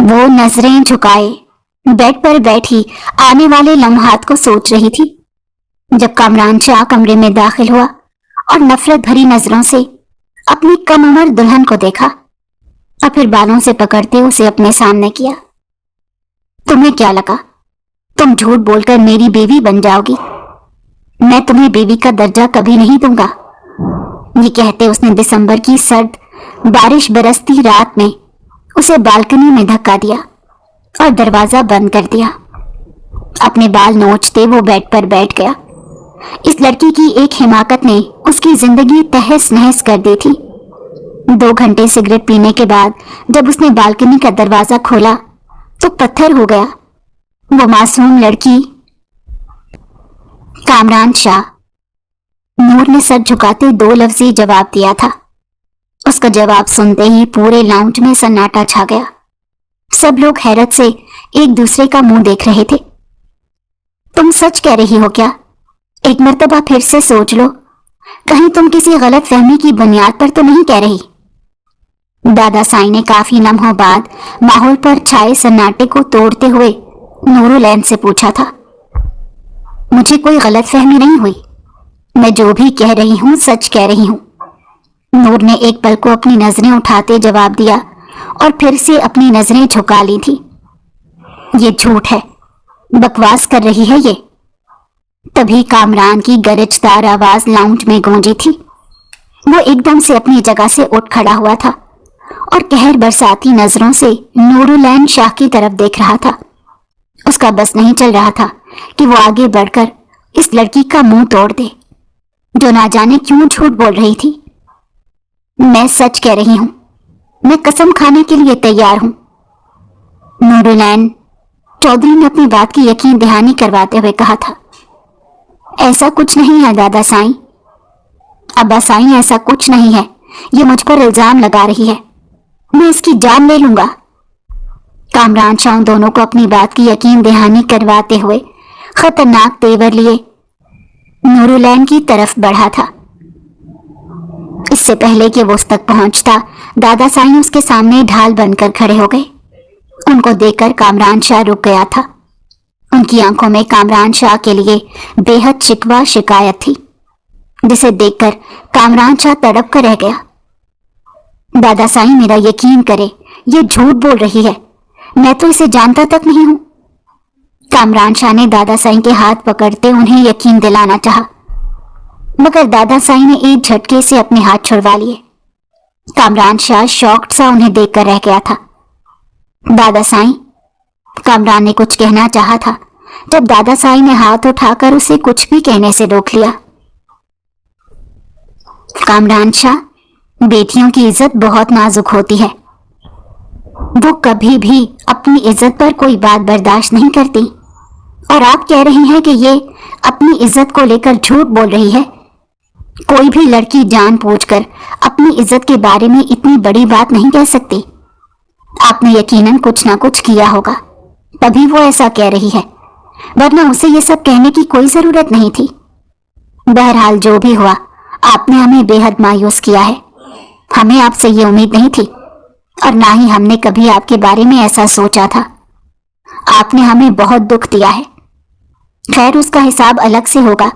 وہ نظریں جھکائے بیڈ پر بیٹھی آنے والے لمحات کو سوچ رہی تھی جب کامران شاہ کمرے میں داخل ہوا اور نفرت بھری نظروں سے اپنی کم عمر دلہن کو دیکھا اور پھر بالوں سے پکڑتے اسے اپنے سامنے کیا۔ تمہیں کیا لگا تم جھوٹ بول کر میری بیوی بن جاؤ گی؟ میں تمہیں بیوی کا درجہ کبھی نہیں دوں گا۔ یہ کہتے اس نے دسمبر کی سرد بارش برستی رات میں اسے بالکنی میں دھکا دیا اور دروازہ بند کر دیا۔ اپنے بال نوچتے وہ بیڈ پر بیٹھ گیا۔ اس لڑکی کی ایک حماقت نے اس کی زندگی تہس نہس کر دی تھی۔ 2 گھنٹے سگریٹ پینے کے بعد جب اس نے بالکنی کا دروازہ کھولا تو پتھر ہو گیا۔ وہ معصوم لڑکی کامران شاہ۔ نور نے سر جھکاتے 2 لفظی جواب دیا تھا۔ اس کا جواب سنتے ہی پورے لاؤنج میں سناٹا چھا گیا۔ سب لوگ حیرت سے ایک دوسرے کا منہ دیکھ رہے تھے۔ تم سچ کہہ رہی ہو کیا؟ ایک مرتبہ پھر سے سوچ لو، کہیں تم کسی غلط فہمی کی بنیاد پر تو نہیں کہہ رہی؟ دادا سائی نے کافی لمحوں بعد ماحول پر چھائے سناٹے کو توڑتے ہوئے نورالعین سے پوچھا تھا۔ مجھے کوئی غلط فہمی نہیں ہوئی، میں جو بھی کہہ رہی ہوں سچ کہہ رہی ہوں۔ نور نے ایک پل کو اپنی نظریں اٹھاتے جواب دیا اور پھر سے اپنی نظریں جھکا لی تھی۔ یہ جھوٹ ہے، بکواس کر رہی ہے یہ۔ تبھی کامران کی گرجدار آواز لاؤنج میں گونجی تھی۔ وہ ایک دم سے اپنی جگہ سے اٹھ کھڑا ہوا تھا اور قہر برساتی نظروں سے نورالعین شاہ کی طرف دیکھ رہا تھا۔ اس کا بس نہیں چل رہا تھا کہ وہ آگے بڑھ کر اس لڑکی کا منہ توڑ دے جو نہ جانے کیوں جھوٹ بول رہی تھی۔ میں سچ کہہ رہی ہوں، میں قسم کھانے کے لیے تیار ہوں۔ نورالعین چودھری نے اپنی بات کی یقین دہانی کرواتے ہوئے کہا تھا۔ ایسا کچھ نہیں ہے دادا سائیں، ابا سائیں ایسا کچھ نہیں ہے، یہ مجھ پر الزام لگا رہی ہے، میں اس کی جان لے لوں گا۔ کامران شاہ دونوں کو اپنی بات کی یقین دہانی کرواتے ہوئے خطرناک تیور لیے نورالعین کی طرف بڑھا تھا۔ اس سے پہلے کہ وہ اس تک پہنچتا دادا سائیں اس کے سامنے ڈھال بن کر کھڑے ہو گئے۔ ان کو دیکھ کر کامران شاہ رک گیا تھا۔ ان کی آنکھوں میں کامران شاہ کے لیے بے حد شکوہ شکایت تھی، جسے دیکھ کر کامران شاہ تڑپ کر رہ گیا۔ دادا سائیں میرا یقین کرے، یہ جھوٹ بول رہی ہے، میں تو اسے جانتا تک نہیں ہوں۔ کامران شاہ نے دادا سائیں کے ہاتھ پکڑتے انہیں یقین دلانا چاہا، مگر دادا سائیں نے ایک جھٹکے سے اپنے ہاتھ چھڑوا لیے۔ کامران شاہ شاکڈ سا انہیں دیکھ کر رہ گیا تھا۔ دادا سائیں، کامران نے کچھ کہنا چاہا تھا جب دادا سائیں نے ہاتھ اٹھا کر اسے کچھ بھی کہنے سے روک لیا۔ کامران شاہ، بیٹیوں کی عزت بہت نازک ہوتی ہے، وہ کبھی بھی اپنی عزت پر کوئی بات برداشت نہیں کرتی، اور آپ کہہ رہی ہیں کہ یہ اپنی عزت کو لے کر جھوٹ بول رہی ہے۔ کوئی بھی لڑکی جان بوجھ کر اپنی عزت کے بارے میں اتنی بڑی بات نہیں کہہ سکتی۔ آپ نے یقیناً کچھ نہ کچھ کیا ہوگا، تبھی وہ ایسا کہہ رہی ہے، ورنہ اسے یہ سب کہنے کی کوئی ضرورت نہیں تھی۔ بہرحال جو بھی ہوا، آپ نے ہمیں بے حد مایوس کیا ہے۔ ہمیں آپ سے یہ امید نہیں تھی، اور نہ ہی ہم نے کبھی آپ کے بارے میں ایسا سوچا تھا۔ آپ نے ہمیں بہت دکھ دیا ہے، خیر اس کا حساب الگ سے ہوگا۔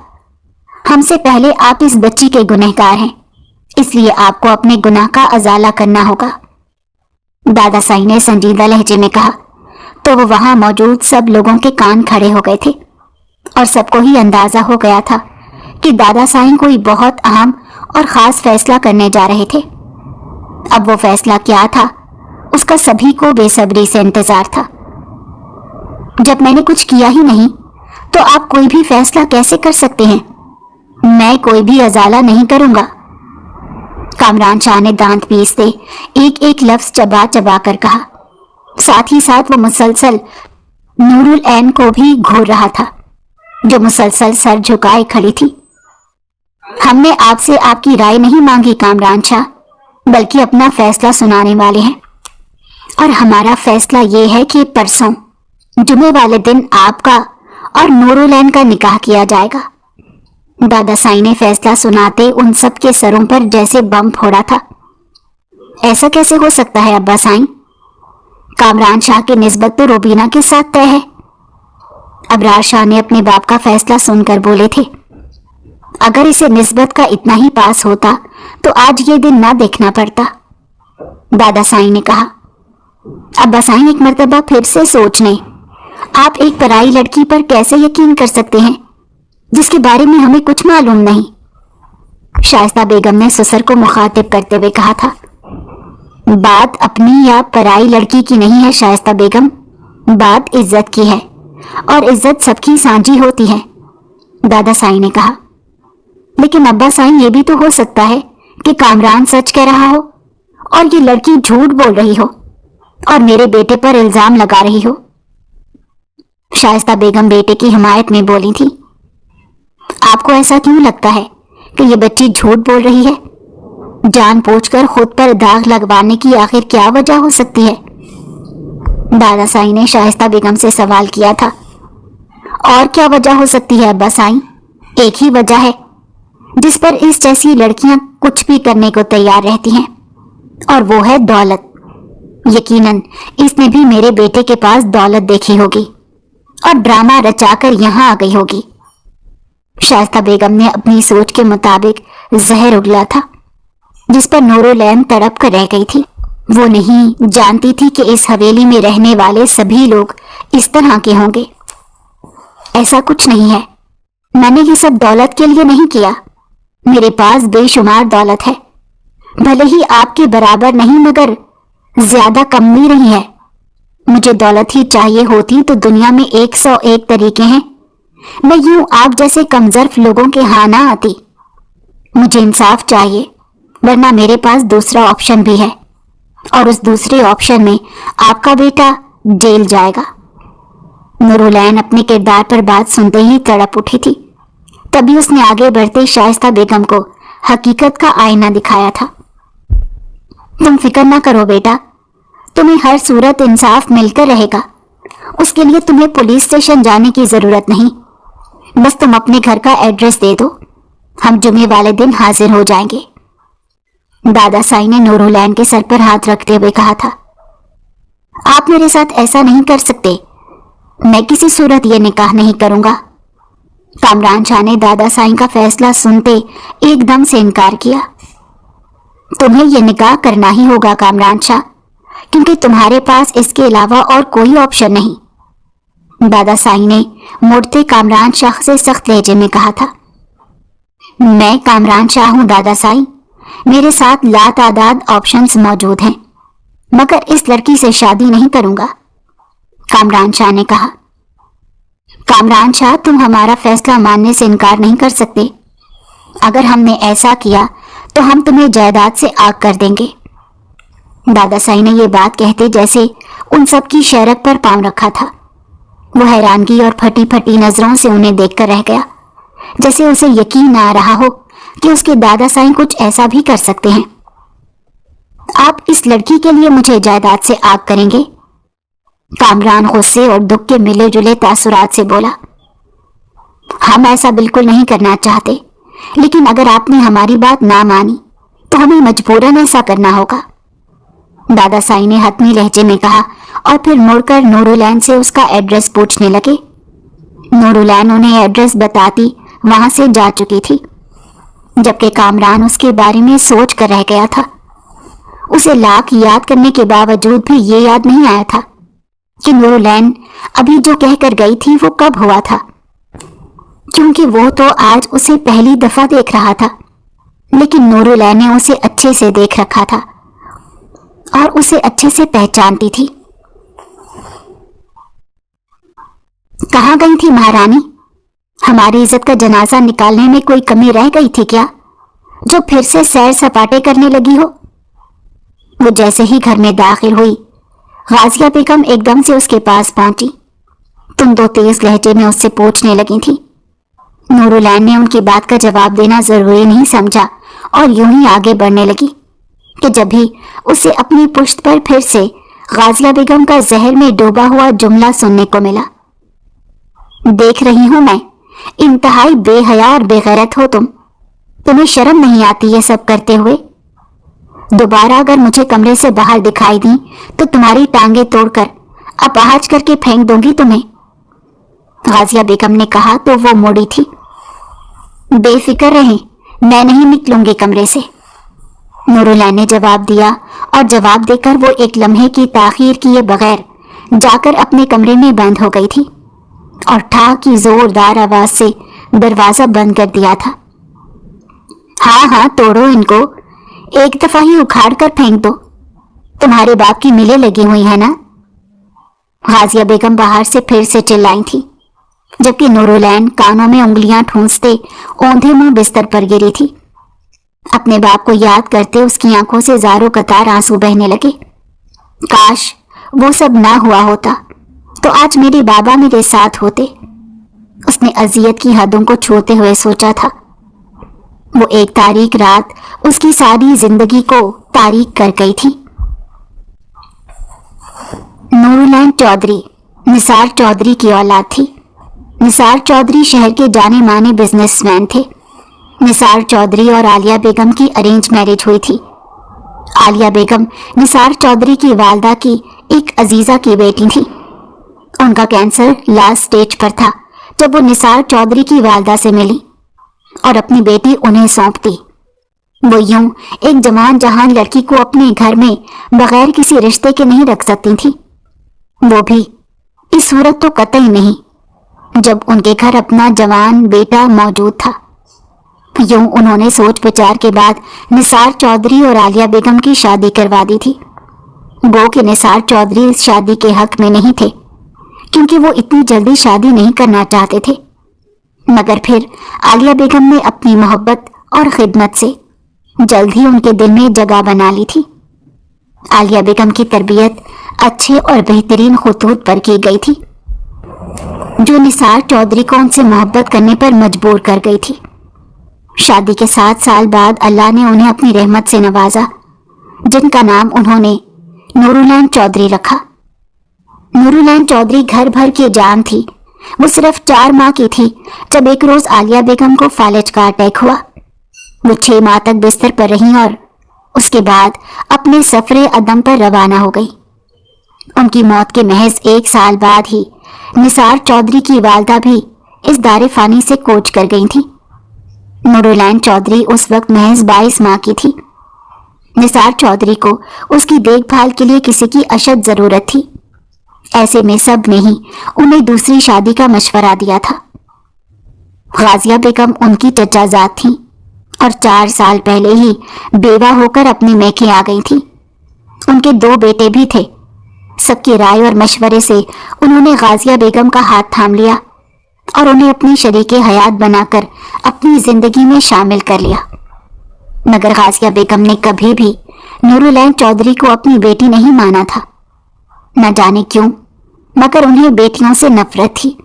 ہم سے پہلے آپ اس بچی کے گنہگار ہیں، اس لیے آپ کو اپنے گناہ کا ازالہ کرنا ہوگا۔ دادا سائیں نے سنجیدہ لہجے میں کہا تو وہ وہاں موجود سب لوگوں کے کان کھڑے ہو گئے تھے، اور سب کو ہی اندازہ ہو گیا تھا کہ دادا سائیں کوئی بہت اہم اور خاص فیصلہ کرنے جا رہے تھے۔ اب وہ فیصلہ کیا تھا، اس کا سبھی کو بے صبری سے انتظار تھا۔ جب میں نے کچھ کیا ہی نہیں تو آپ کوئی بھی فیصلہ کیسے کر سکتے ہیں؟ میں کوئی بھی ازالہ نہیں کروں گا۔ کامران شاہ نے دانت پیستے ایک ایک لفظ چبا چبا کر کہا، ساتھ ہی ساتھ وہ مسلسل نورالعین کو بھی گھور رہا تھا، جو مسلسل سر جھکائے کھڑی تھی۔ ہم نے آپ سے آپ کی رائے نہیں مانگی کامران شاہ، بلکہ اپنا فیصلہ سنانے والے ہیں، اور ہمارا فیصلہ یہ ہے کہ پرسوں جمعے والے دن آپ کا اور نورالعین کا نکاح کیا جائے گا۔ دادا سائیں نے فیصلہ سناتے ان سب کے سروں پر جیسے بم پھوڑا تھا۔ ایسا کیسے ہو سکتا ہے ابا سائیں؟ कामरान शाह की निस्बत तो रूबीना के साथ तय है। अबरार शाह ने अपने बाप का फैसला सुनकर बोले थे, अगर इसे निस्बत का इतना ही पास होता तो आज ये दिन ना देखना पड़ता। दादा साईं ने कहा, अब्बा साईं एक मर्तबा फिर से सोच लें। आप एक पराई लड़की पर कैसे यकीन कर सकते हैं जिसके बारे में हमें कुछ मालूम नहीं। शाइस्ता बेगम ने ससुर को मुखातिब करते हुए कहा था, बात अपनी या पराई लड़की की नहीं है शाइस्ता बेगम, बात इज्जत की है और इज्जत सबकी साझी होती है। दादा साईं ने कहा, लेकिन अब्बा साईं ये भी तो हो सकता है कि कामरान सच कह रहा हो और ये लड़की झूठ बोल रही हो और मेरे बेटे पर इल्जाम लगा रही हो। शाइस्ता बेगम बेटे की हिमायत में बोली थी, आपको ऐसा क्यों लगता है कि ये बच्ची झूठ बोल रही है? जानबूझकर खुद पर दाग लगवाने की आखिर क्या वजह हो सकती है? दादा साईं ने शाइस्ता बेगम से सवाल किया था। और क्या वजह हो सकती है अब्बा साईं? एक ही वजह है जिस पर इस जैसी लड़कियां कुछ भी करने को तैयार रहती हैं, और वो है दौलत। यकीनन इसने भी मेरे बेटे के पास दौलत देखी होगी और ड्रामा रचाकर यहां आ गई होगी। शाइस्ता बेगम ने अपनी सोच के मुताबिक जहर उगला था जिस पर नूरुलैन तड़प कर रह गई थी। वो नहीं जानती थी कि इस हवेली में रहने वाले सभी लोग इस तरह के होंगे। ऐसा कुछ नहीं है, मैंने ये सब दौलत के लिए नहीं किया। मेरे पास बेशुमार दौलत है, भले ही आपके बराबर नहीं मगर ज्यादा कम नहीं रही है। मुझे दौलत ही चाहिए होती तो दुनिया में 101 तरीके हैं, मैं यूं आप जैसे कमजोर लोगों के यहाँ ना आती। मुझे इंसाफ चाहिए, वरना मेरे पास दूसरा ऑप्शन भी है और उस दूसरे ऑप्शन में आपका बेटा जेल जाएगा। नूरुलैन अपने किरदार पर बात सुनते ही तड़प उठी थी। तभी उसने आगे बढ़ते शाइस्ता बेगम को हकीकत का आईना दिखाया था। तुम फिक्र ना करो बेटा, तुम्हें हर सूरत इंसाफ मिलकर रहेगा। उसके लिए तुम्हें पुलिस स्टेशन जाने की जरूरत नहीं, बस तुम अपने घर का एड्रेस दे दो, हम जुमे वाले दिन हाजिर हो जाएंगे। दादा साईं ने नूरुलैन के सर पर हाथ रखते हुए कहा था, आप मेरे साथ ऐसा नहीं कर सकते, मैं किसी सूरत ये निकाह नहीं करूंगा। कामरान शाह ने दादा साईं का फैसला सुनते एकदम से इनकार किया। तुम्हें ये निकाह करना ही होगा कामरान शाह, क्योंकि तुम्हारे पास इसके अलावा और कोई ऑप्शन नहीं। दादा साईं ने मुड़ते कामरान शाह से सख्त लहजे में कहा था, मैं कामरान शाह हूं दादा साईं, मेरे साथ लातादाद ऑप्शंस मौजूद हैं, मगर इस लड़की से शादी नहीं करूंगा। कामरान शाह ने कहा, कामरान शाह तुम हमारा फैसला मानने से इनकार नहीं कर सकते। अगर हमने ऐसा किया तो हम तुम्हें जायदाद से आग कर देंगे। दादा साईं ने ये बात कहते जैसे उन सब की शरक पर पांव रखा था। वो हैरानगी और फटी फटी नजरों से उन्हें देखकर रह गया, जैसे उसे यकीन आ रहा हो कि उसके दादा साईं कुछ ऐसा भी कर सकते हैं। आप इस लड़की के लिए मुझे जायदाद से आग करेंगे? कामरान गुस्से और दुख के मिले जुले तासुरात से बोला, हम ऐसा बिल्कुल नहीं करना चाहते, लेकिन अगर आपने हमारी बात ना मानी तो हमें मजबूरन ऐसा करना होगा। दादा साईं ने हतमी लहजे में कहा और फिर मुड़कर नूरुलैन से उसका एड्रेस पूछने लगे। नूरुलैन उन्हें एड्रेस बताती वहां से जा चुकी थी, जबकि कामरान उसके बारे में सोच कर रह गया था। उसे लाख याद करने के बावजूद भी ये याद नहीं आया था कि नूरुलैन अभी जो कहकर गई थी वो कब हुआ था, क्योंकि वो तो आज उसे पहली दफा देख रहा था। लेकिन नूरुलैन ने उसे अच्छे से देख रखा था और उसे अच्छे से पहचानती थी। कहाँ गई थी महारानी? हमारी इज्जत का जनाजा निकालने में कोई कमी रह गई थी क्या, जो फिर से सैर सपाटे करने लगी हो? वो जैसे ही घर में दाखिल हुई, गाजिया बेगम एकदम से उसके पास पहुंची। तुम दो तेज लहजे में उससे पूछने लगी थी। नूरुलैन ने उनकी बात का जवाब देना जरूरी नहीं समझा और यूं ही आगे बढ़ने लगी कि जब भी उसे अपनी पुश्त पर फिर से गाजिया बेगम का जहर में डूबा हुआ जुमला सुनने को मिला, देख रही हूं मैं, इंतहाई बेहया और बेगैरत हो तुम। तुम्हें शर्म नहीं आती ये सब करते हुए? दोबारा अगर मुझे कमरे से बाहर दिखाई दी तो तुम्हारी टांगे तोड़कर अपाहज करके फेंक दूंगी तुम्हें। गाजिया बेगम ने कहा तो वो मुड़ी थी। बेफिक्र रहें, मैं नहीं निकलूंगी कमरे से, नूरुलैन ने जवाब दिया, और जवाब देकर वो एक लम्हे की ताखीर किए बगैर जाकर अपने कमरे में बंद हो गई थी और ठा की जोरदार आवाज से दरवाजा बंद कर दिया था। हाँ हाँ, तोड़ो इनको, एक दफा ही उखाड़ कर फेंक दो, तुम्हारे बाप की मिलें लगी हुई है ना। गाजिया बेगम बाहर से फिर से चिल्लाई थी, जबकि नूरुलैन कानों में उंगलियां ठूंसते औंधे मुंह बिस्तर पर गिरी थी। अपने बाप को याद करते उसकी आंखों से जारो कतार आंसू बहने लगे। काश वो सब ना हुआ होता तो आज मेरे बाबा मेरे साथ होते, उसने अजियत की हदों को छूते हुए सोचा था। वो एक तारीख रात उसकी सारी जिंदगी को तारीख कर गई थी। नूरुलैन चौधरी निसार चौधरी की औलाद थी। निसार चौधरी शहर के जाने माने बिजनेसमैन थे। निसार चौधरी और आलिया बेगम की अरेंज मैरिज हुई थी। आलिया बेगम निसार चौधरी की वालदा की एक अजीजा की बेटी थी। उनका कैंसर लास्ट स्टेज पर था जब वो निसार चौधरी की वालदा से मिली और अपनी बेटी उन्हें सौंपती। वो यूं एक जवान जहान लड़की को अपने घर में बगैर किसी रिश्ते के नहीं रख सकती थी, वो भी इस सूरत तो कतई नहीं जब उनके घर अपना जवान बेटा मौजूद था। यूं उन्होंने सोच विचार के बाद निसार चौधरी और आलिया बेगम की शादी करवा दी थी। गो कि निसार चौधरी इस शादी के हक में नहीं थे क्योंकि वो इतनी जल्दी शादी नहीं करना चाहते थे, मगर फिर आलिया बेगम ने अपनी मोहब्बत और खिदमत से जल्द ही उनके दिल में जगह बना ली थी। आलिया बेगम की तरबियत अच्छे और बेहतरीन खुतूत पर की गई थी जो निसार चौधरी को उनसे मोहब्बत करने पर मजबूर कर गई थी। शादी के 7 साल बाद अल्लाह ने उन्हें अपनी रहमत से नवाजा, जिनका नाम उन्होंने नूरुलैन चौधरी रखा। नूरुलैन चौधरी घर भर की जान थी। वो सिर्फ 4 माह की थी जब एक रोज आलिया बेगम को फालिज का अटैक हुआ। वो 6 माह तक बिस्तर पर रहीं और उसके बाद अपने सफरे अदम पर रवाना हो गई। उनकी मौत के महज 1 साल बाद ही निसार चौधरी की वालदा भी इस दारे फानी से कूच कर गई थी। नूरुलैन चौधरी उस वक्त महज 22 माह की थी। निसार चौधरी को उसकी देखभाल के लिए किसी की अशद जरूरत थी। ऐसे में सब ने ही उन्हें दूसरी शादी का मशवरा दिया था। गाजिया बेगम उनकी चचाजाद थी और 4 साल पहले ही बेवा होकर अपने मैके आ गई थी। उनके 2 बेटे भी थे। सबकी राय और मशवरे से उन्होंने गाजिया बेगम का हाथ थाम लिया और उन्हें अपनी शरीके हयात बनाकर अपनी जिंदगी में शामिल कर लिया। मगर गाजिया बेगम ने कभी भी नूरुलैन चौधरी को अपनी बेटी नहीं माना था। न जाने क्यों, मगर उन्हें बेटियों से नफरत थी।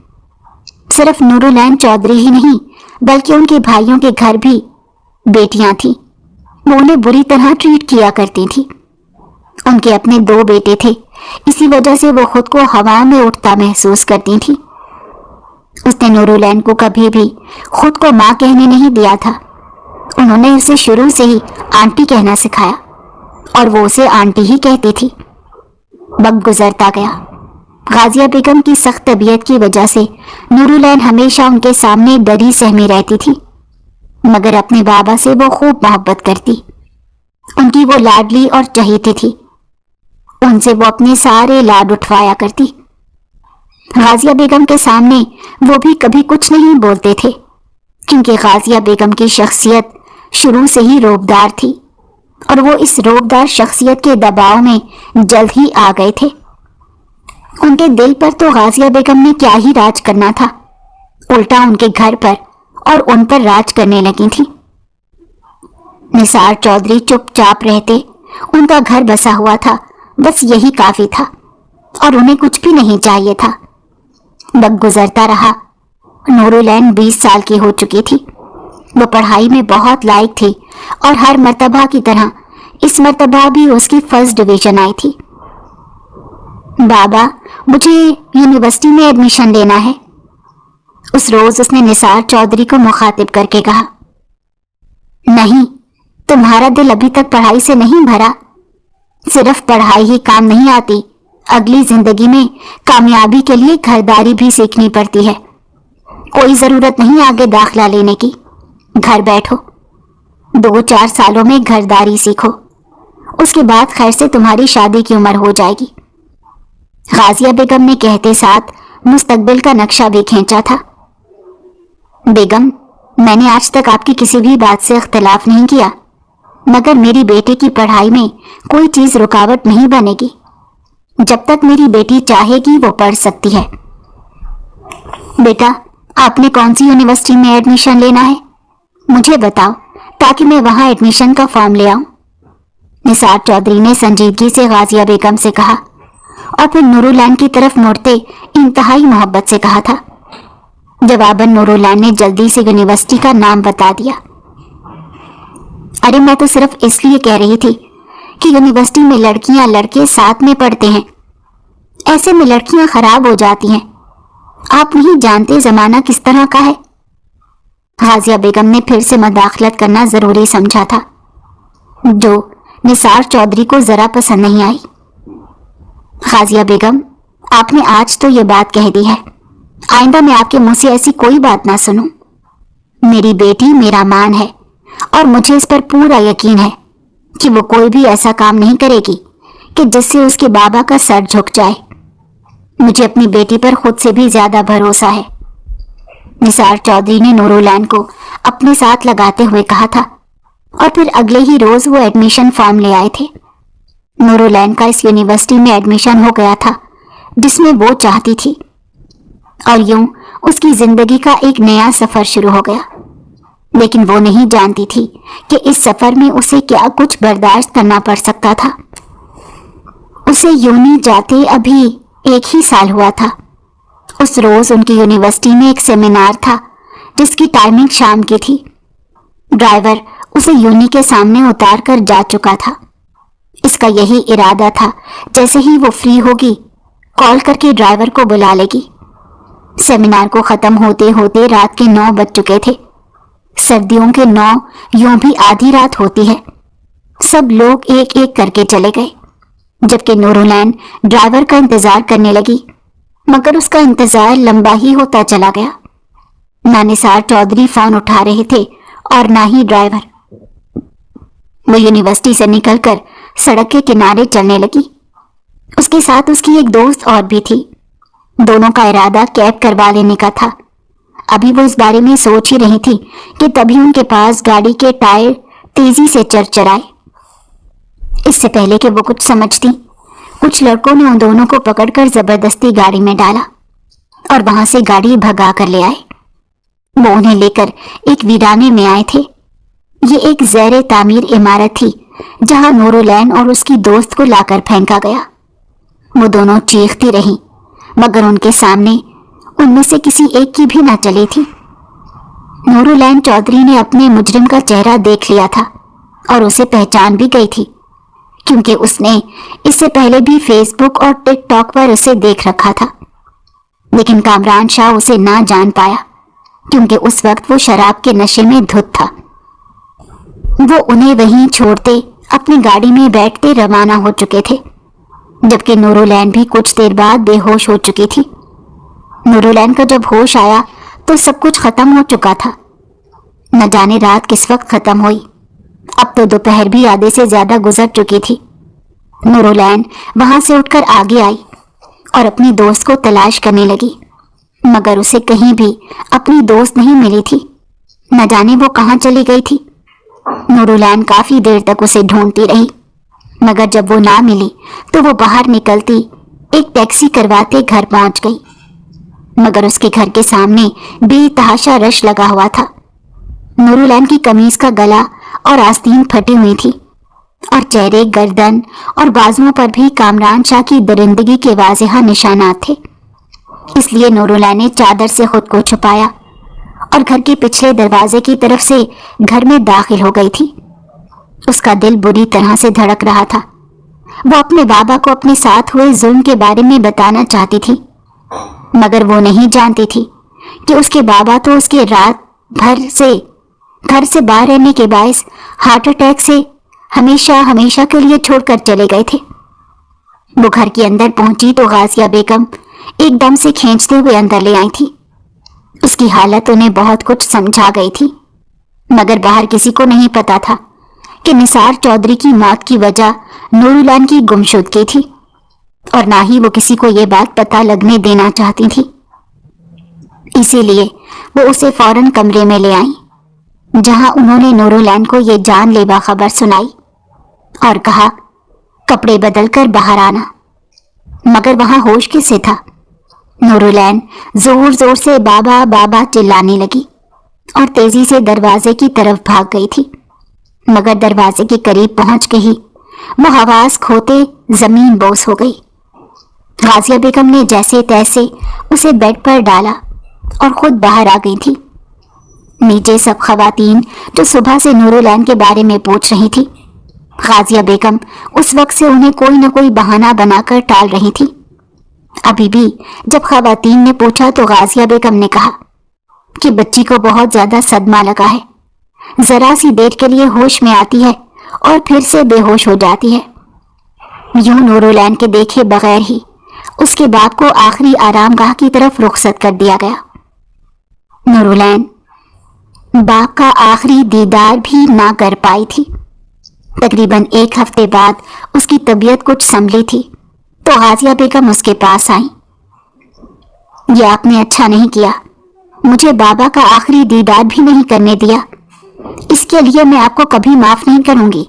सिर्फ नूरुलैन चौधरी ही नहीं बल्कि उनके भाइयों के घर भी बेटियां थीं। वो उन्हें बुरी तरह ट्रीट किया करती थी। उनके अपने 2 बेटे थे, इसी वजह से वो खुद को हवा में उठता महसूस करती थी। उसने नूरुलैन को कभी भी खुद को माँ कहने नहीं दिया था। उन्होंने उसे शुरू से ही आंटी कहना सिखाया और वो उसे आंटी ही कहती थी। वक्त गुजरता गया। गाजिया बेगम की सख्त तबीयत की वजह से नूरुलैन हमेशा उनके सामने डरी सहमी रहती थी, मगर अपने बाबा से वो खूब मोहब्बत करती। उनकी वो लाडली और चहेती थी। उनसे वो अपने सारे लाड उठवाया करती। गाजिया बेगम के सामने वो भी कभी कुछ नहीं बोलते थे क्योंकि गाजिया बेगम की शख्सियत शुरू से ही रोबदार थी और वो इस रोबदार शख्सियत के दबाव में जल्द ही आ गए थे। उनके दिल पर तो गाजिया बेगम ने क्या ही राज करना था, उल्टा उनके घर पर और उन पर राज करने लगी थी। निसार चौधरी चुपचाप रहते, उनका घर बसा हुआ था, बस यही काफी था और उन्हें कुछ भी नहीं चाहिए था। वक्त गुजरता रहा। नूरुलैन 20 साल की हो चुकी थी। वो पढ़ाई में बहुत लायक थी और हर मर्तबा की तरह इस मर्तबा भी उसकी फर्स्ट डिवीजन आई थी। बाबा, मुझे यूनिवर्सिटी में एडमिशन लेना है, उस रोज उसने निसार चौधरी को मुखातिब करके कहा। नहीं, तुम्हारा दिल अभी तक पढ़ाई से नहीं भरा? सिर्फ पढ़ाई ही काम नहीं आती, अगली जिंदगी में कामयाबी के लिए घरदारी भी सीखनी पड़ती है। कोई जरूरत नहीं आगे दाखिला लेने की, घर बैठो, 2-4 सालों में घरदारी सीखो, उसके बाद खैर से तुम्हारी शादी की उम्र हो जाएगी। गाजिया बेगम ने कहते साथ मुस्तकबिल का नक्शा भी खींचा था। बेगम, मैंने आज तक आपकी किसी भी बात से इख्तिलाफ नहीं किया, मगर मेरी बेटी की पढ़ाई में कोई चीज रुकावट नहीं बनेगी। जब तक मेरी बेटी चाहेगी वो पढ़ सकती है। बेटा, आपने कौन सी यूनिवर्सिटी में एडमिशन लेना है, मुझे बताओ ताकि मैं वहां एडमिशन का फॉर्म ले आऊं। निसार चौधरी ने संजीदगी से गाजिया बेगम से कहा और फिर नूरुलैन की तरफ मुड़ते इंतहाई मोहब्बत से कहा था। जवाबन नूरुलैन ने जल्दी से यूनिवर्सिटी का नाम बता दिया। अरे मैं तो सिर्फ इसलिए कह रही थी कि यूनिवर्सिटी में लड़कियां लड़के साथ में पढ़ते हैं, ऐसे में लड़कियां खराब हो जाती हैं। आप नहीं जानते जमाना किस तरह का है। गाजिया बेगम ने फिर से मदाखलत करना जरूरी समझा था, जो निसार चौधरी को जरा पसंद नहीं आई। गाजिया बेगम, आपने आज तो ये बात कह दी है, आइंदा मैं आपके मुंह से ऐसी कोई बात ना सुनूं। मेरी बेटी मेरा मान है और मुझे इस पर पूरा यकीन है कि वो कोई भी ऐसा काम नहीं करेगी कि जिससे उसके बाबा का सर झुक जाए। मुझे अपनी बेटी पर खुद से भी ज्यादा भरोसा है। निसार चौधरी ने नूरुलैन को अपने साथ लगाते हुए कहा था और फिर अगले ही रोज वो एडमिशन फॉर्म ले आए थे। नूरुलैन का इस यूनिवर्सिटी में एडमिशन हो गया था जिसमें वो चाहती थी और यूं उसकी जिंदगी का एक नया सफर शुरू हो गया। लेकिन वो नहीं जानती थी कि इस सफर में उसे क्या कुछ बर्दाश्त करना पड़ सकता था। उसे यूनी जाते अभी 1 ही साल हुआ था। उस रोज उनकी यूनिवर्सिटी में एक सेमिनार था जिसकी टाइमिंग शाम की थी। ड्राइवर उसे यूनी के सामने उतार कर जा चुका था। इसका यही इरादा था, जैसे ही वो फ्री होगी कॉल करके ड्राइवर को बुला लेगी। सेमिनार को खत्म होते होते रात के 9 बज चुके थे। सर्दियों के 9 यूं भी आधी रात होती है। सब लोग एक एक करके चले गए, जबकि नूरुलैन ड्राइवर का इंतजार करने लगी, मगर उसका इंतजार लंबा ही होता चला गया। ना निसार चौधरी फोन उठा रहे थे और ना ही ड्राइवर। वो यूनिवर्सिटी से निकलकर सड़क के किनारे चलने लगी। उसके साथ उसकी एक दोस्त और भी थी। दोनों का इरादा कैब करवा लेने का था। अभी वो इस बारे में सोच ही रही थी कि तभी उनके पास गाड़ी के टायर तेजी से चरचराए। इससे पहले कि वो कुछ समझती, कुछ लड़कों ने उन दोनों को पकड़कर जबरदस्ती गाड़ी में डाला और वहां से गाड़ी भगा कर ले आए। वो उन्हें लेकर एक वीराने में आए थे। ये एक ज़ैरे तामीर इमारत थी जहां नूरुलैन और उसकी दोस्त को लाकर फेंका गया। वो दोनों चीखती रहीं, मगर उनके सामने उनमें से किसी एक की भी न चली थी। नूरुलैन चौधरी ने अपने मुजरिम का चेहरा देख लिया था और उसे पहचान भी गई थी, क्योंकि उसने इससे पहले भी फेसबुक और टिकटॉक पर उसे देख रखा था। लेकिन कामरान शाह उसे ना जान पाया, क्योंकि उस वक्त वो शराब के नशे में धुत था। वो उन्हें वहीं छोड़ते अपनी गाड़ी में बैठते रवाना हो चुके थे, जबकि नूरुलैन भी कुछ देर बाद बेहोश हो चुकी थी। नूरुलैन का जब होश आया तो सब कुछ खत्म हो चुका था। न जाने रात किस वक्त खत्म हुई। अब तो दोपहर भी आधे से ज्यादा गुजर चुकी थी। नूरुलैन वहां से उठकर आगे आई और अपनी दोस्त को तलाश करने लगी, मगर उसे कहीं भी अपनी दोस्त नहीं मिली थी। न जाने वो कहाँ चली गई थी। नूरुलैन काफी देर तक उसे ढूंढती रही, मगर जब वो ना मिली तो वो बाहर निकलती एक टैक्सी करवाते घर पहुंच गई। मगर उसके घर के सामने बेतहाशा रश लगा हुआ था। नूरुलैन की कमीज का गला और आस्तीन फटी हुई थी और चेहरे, गर्दन और बाजुओं पर भी कामरान शाह की दरिंदगी के वाज़ेह निशानात थे। इसलिए नूरुलैन ने चादर से खुद को छुपाया और घर के पिछले दरवाजे की तरफ से घर में दाखिल हो गई थी। उसका दिल बुरी तरह से धड़क रहा था। वो अपने बाबा को अपने साथ हुए जुल्म के बारे में बताना चाहती थी, मगर वो नहीं जानती थी कि उसके बाबा तो उसके रात भर से گھر سے باہر رہنے کے باعث ہارٹ اٹیک سے ہمیشہ ہمیشہ کے لیے چھوڑ کر چلے گئے تھے۔ وہ گھر کے اندر پہنچی تو غازیہ بیگم ایک دم سے کھینچتے ہوئے اندر لے آئی تھی۔ اس کی حالت انہیں بہت کچھ سمجھا گئی تھی، مگر باہر کسی کو نہیں پتا تھا کہ نثار چودھری کی موت کی وجہ نورالعین کی گمشدگی تھی، اور نہ ہی وہ کسی کو یہ بات پتہ لگنے دینا چاہتی تھی۔ اسی لیے وہ اسے فوراً کمرے میں لے آئیں، جہاں انہوں نے نورالعین کو یہ جان لیوا خبر سنائی اور کہا کپڑے بدل کر باہر آنا، مگر وہاں ہوش کس سے تھا؟ نورالعین زور زور سے بابا بابا چلانے لگی اور تیزی سے دروازے کی طرف بھاگ گئی تھی، مگر دروازے کے قریب پہنچ کے ہی وہ حواس کھوتے زمین بوس ہو گئی۔ غازیہ بیگم نے جیسے تیسے اسے بیڈ پر ڈالا اور خود باہر آ گئی تھی۔ نیچے سب خواتین جو صبح سے نورالعین کے بارے میں پوچھ رہی تھی، غازیہ بیگم اس وقت سے انہیں کوئی نہ کوئی بہانہ بنا کر ٹال رہی تھی۔ ابھی بھی جب خواتین نے پوچھا تو غازیہ بیگم نے کہا کہ بچی کو بہت زیادہ صدمہ لگا ہے، ذرا سی دیر کے لیے ہوش میں آتی ہے اور پھر سے بے ہوش ہو جاتی ہے۔ یوں نورالعین کے دیکھے بغیر ہی اس کے باپ کو آخری آرام گاہ کی طرف رخصت کر دیا گیا۔ نورالعین باپ کا آخری دیدار بھی نہ کر پائی تھی۔ تقریباً 1 ہفتے بعد اس کی طبیعت کچھ سنبھلی تھی تو غازیہ بیگم اس کے پاس آئیں۔ یہ آپ نے اچھا نہیں کیا، مجھے بابا کا آخری دیدار بھی نہیں کرنے دیا، اس کے لیے میں آپ کو کبھی معاف نہیں کروں گی،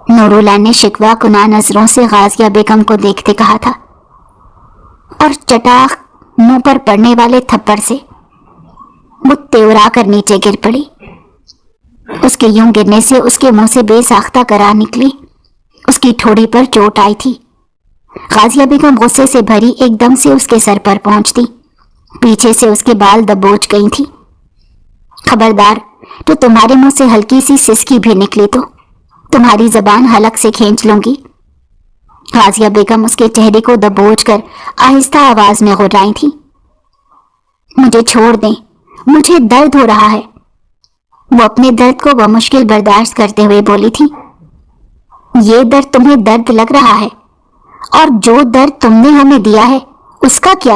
نورالعین نے شکوہ کناں نظروں سے غازیہ بیگم کو دیکھتے کہا تھا، اور چٹاخ منہ پر پڑنے والے تھپڑ سے وہ تیورا کر نیچے گر پڑی۔ اس کے یوں گرنے سے اس کے منہ سے بے ساختہ قرار نکلی، اس کی ٹھوڑی پر چوٹ آئی تھی۔ غازیہ بیگم غصے سے بھری ایک دم سے اس کے سر پر پہنچتی، پیچھے سے اس کے بال دبوچ گئی تھی۔ خبردار، تو تمہارے منہ سے ہلکی سی سسکی بھی نکلی تو تمہاری زبان حلق سے کھینچ لوں گی۔ غازیہ بیگم اس کے چہرے کو دبوچ کر آہستہ آواز میں غرائی تھی۔ مجھے چھوڑ دیں، مجھے درد ہو رہا ہے، وہ اپنے درد کو بمشکل برداشت کرتے ہوئے بولی تھی۔ یہ درد تمہیں درد لگ رہا ہے، اور جو درد تم نے ہمیں دیا ہے اس کا کیا؟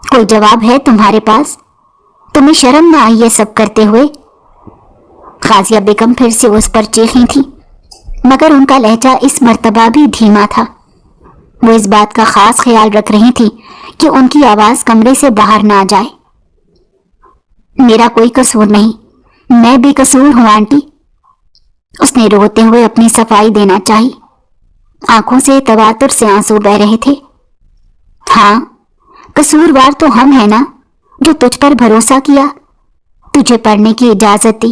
کوئی جواب ہے تمہارے پاس؟ تمہیں شرم نہ آئی یہ سب کرتے ہوئے؟ غازیہ بیگم پھر سے اس پر چیخی تھی، مگر ان کا لہجہ اس مرتبہ بھی دھیما تھا۔ وہ اس بات کا خاص خیال رکھ رہی تھی کہ ان کی آواز کمرے سے باہر نہ جائے۔ میرا کوئی قصور نہیں، میں بے قصور ہوں آنٹی، اس نے روتے ہوئے اپنی صفائی دینا چاہی۔ آنکھوں سے تواتر سے آنسو بہ رہے تھے۔ ہاں، قصوروار تو ہم ہیں نا، جو تجھ پر بھروسہ کیا، تجھے پڑھنے کی اجازت دی،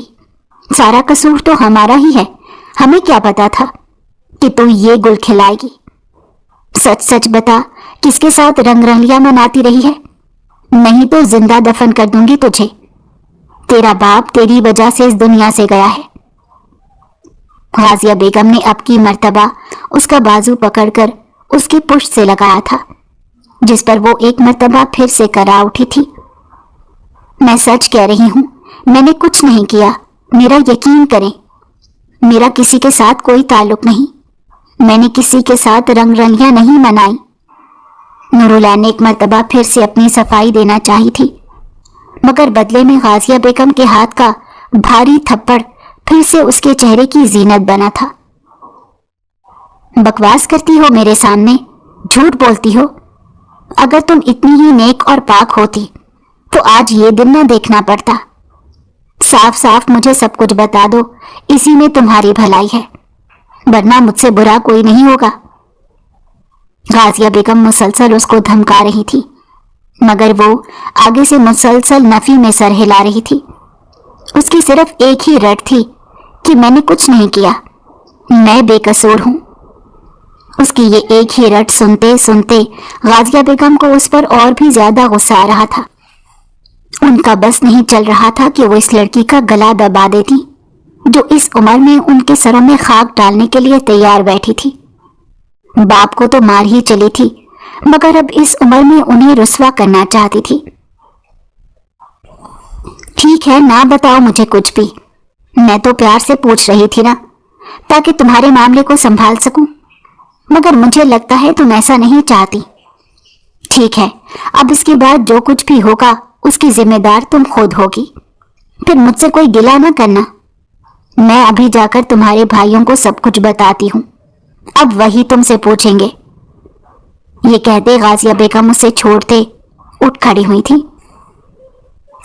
سارا قصور تو ہمارا ہی ہے۔ ہمیں کیا پتا تھا کہ تو یہ گل کھلائے گی؟ سچ سچ بتا، کس کے ساتھ رنگ رنگلیاں مناتی رہی ہے؟ نہیں تو زندہ دفن کر دوں گی تجھے۔ تیرا باپ تیری وجہ سے اس دنیا سے گیا ہے۔ غازیہ بیگم نے اب کی مرتبہ اس کا بازو پکڑ کر اس کی پشت سے لگایا تھا، جس پر وہ ایک مرتبہ پھر سے کرا اٹھی تھی۔ میں سچ کہہ رہی ہوں، میں نے کچھ نہیں کیا، میرا یقین کریں، میرا کسی کے ساتھ کوئی تعلق نہیں، میں نے کسی کے ساتھ رنگ رنگیاں نہیں منائی۔ نورالعین نے ایک مرتبہ پھر سے اپنی صفائی دینا چاہی تھی، مگر بدلے میں غازیہ بیگم کے ہاتھ کا بھاری تھپڑ پھر سے اس کے چہرے کی زینت بنا تھا۔ بکواس کرتی ہو میرے سامنے، جھوٹ بولتی ہو۔ اگر تم اتنی ہی نیک اور پاک ہوتی تو آج یہ دن نہ دیکھنا پڑتا۔ صاف صاف مجھے سب کچھ بتا دو، اسی میں تمہاری بھلائی ہے، ورنہ مجھ سے برا کوئی نہیں ہوگا۔ غازیہ بیگم مسلسل اس کو دھمکا رہی تھی، مگر وہ آگے سے مسلسل نفی میں سر ہلا رہی تھی۔ اس کی صرف ایک ہی رٹ تھی کہ میں نے کچھ نہیں کیا، میں بے قصور ہوں۔ اس کی یہ ایک ہی رٹ سنتے سنتے غازیہ بیگم کو اس پر اور بھی زیادہ غصہ آ رہا تھا۔ ان کا بس نہیں چل رہا تھا کہ وہ اس لڑکی کا گلا دبا دیتی، جو اس عمر میں ان کے سروں میں خاک ڈالنے کے لیے تیار بیٹھی تھی۔ باپ کو تو مار ہی چلی تھی، مگر اب اس عمر میں انہیں رسوا کرنا چاہتی تھی۔ ٹھیک ہے، نہ بتاؤ مجھے کچھ بھی، میں تو پیار سے پوچھ رہی تھی نا، تاکہ تمہارے معاملے کو سنبھال سکوں، مگر مجھے لگتا ہے تم ایسا نہیں چاہتی۔ ٹھیک ہے، اب اس کے بعد جو کچھ بھی ہوگا اس کی ذمہ دار تم خود ہوگی، پھر مجھ سے کوئی گلہ نہ کرنا۔ میں ابھی جا کر تمہارے بھائیوں کو سب کچھ بتاتی ہوں، اب وہی تم سے پوچھیں گے۔ یہ کہتے غازیہ بیگم اسے چھوڑتے اٹھ کھڑی ہوئی تھی۔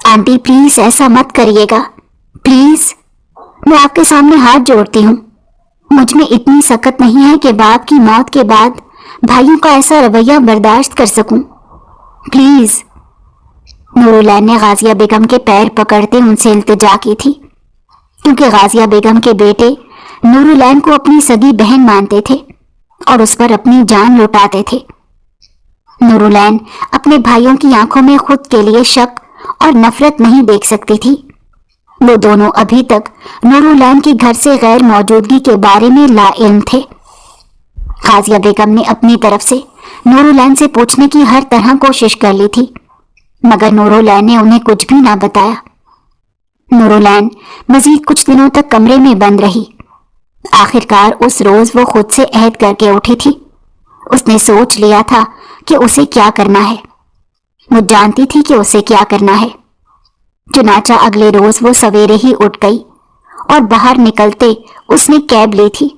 آنٹی پلیز ایسا مت کریے گا، پلیز، میں آپ کے سامنے ہاتھ جوڑتی ہوں، مجھ میں اتنی سکت نہیں ہے کہ باپ کی موت کے بعد بھائیوں کا ایسا رویہ برداشت کر سکوں، پلیز۔ نورالعین نے غازیہ بیگم کے پیر پکڑتے ان سے التجا کی تھی، کیونکہ غازیہ بیگم کے بیٹے نورالعین کو اپنی سگی بہن مانتے تھے اور اس پر اپنی جان لوٹاتے تھے۔ نورالعین اپنے بھائیوں کی آنکھوں میں خود کے لیے شک اور نفرت نہیں دیکھ سکتی تھی۔ وہ دونوں ابھی تک نورالعین کی گھر سے غیر موجودگی کے بارے میں لا علم تھے۔ غازیہ بیگم نے اپنی طرف سے نورالعین سے پوچھنے کی ہر طرح کوشش کر لی تھی، مگر نورالعین نے انہیں کچھ بھی نہ بتایا۔ نورالعین مزید کچھ دنوں تک کمرے میں بند رہی۔ آخرکار اس روز وہ خود سے عہد کر کے اٹھی تھی۔ اس نے سوچ لیا تھا کہ اسے کیا کرنا ہے، وہ جانتی تھی کہ اسے کیا کرنا ہے۔ چنانچہ اگلے روز وہ سویرے ہی اٹھ گئی اور باہر نکلتے اس نے کیب لی تھی۔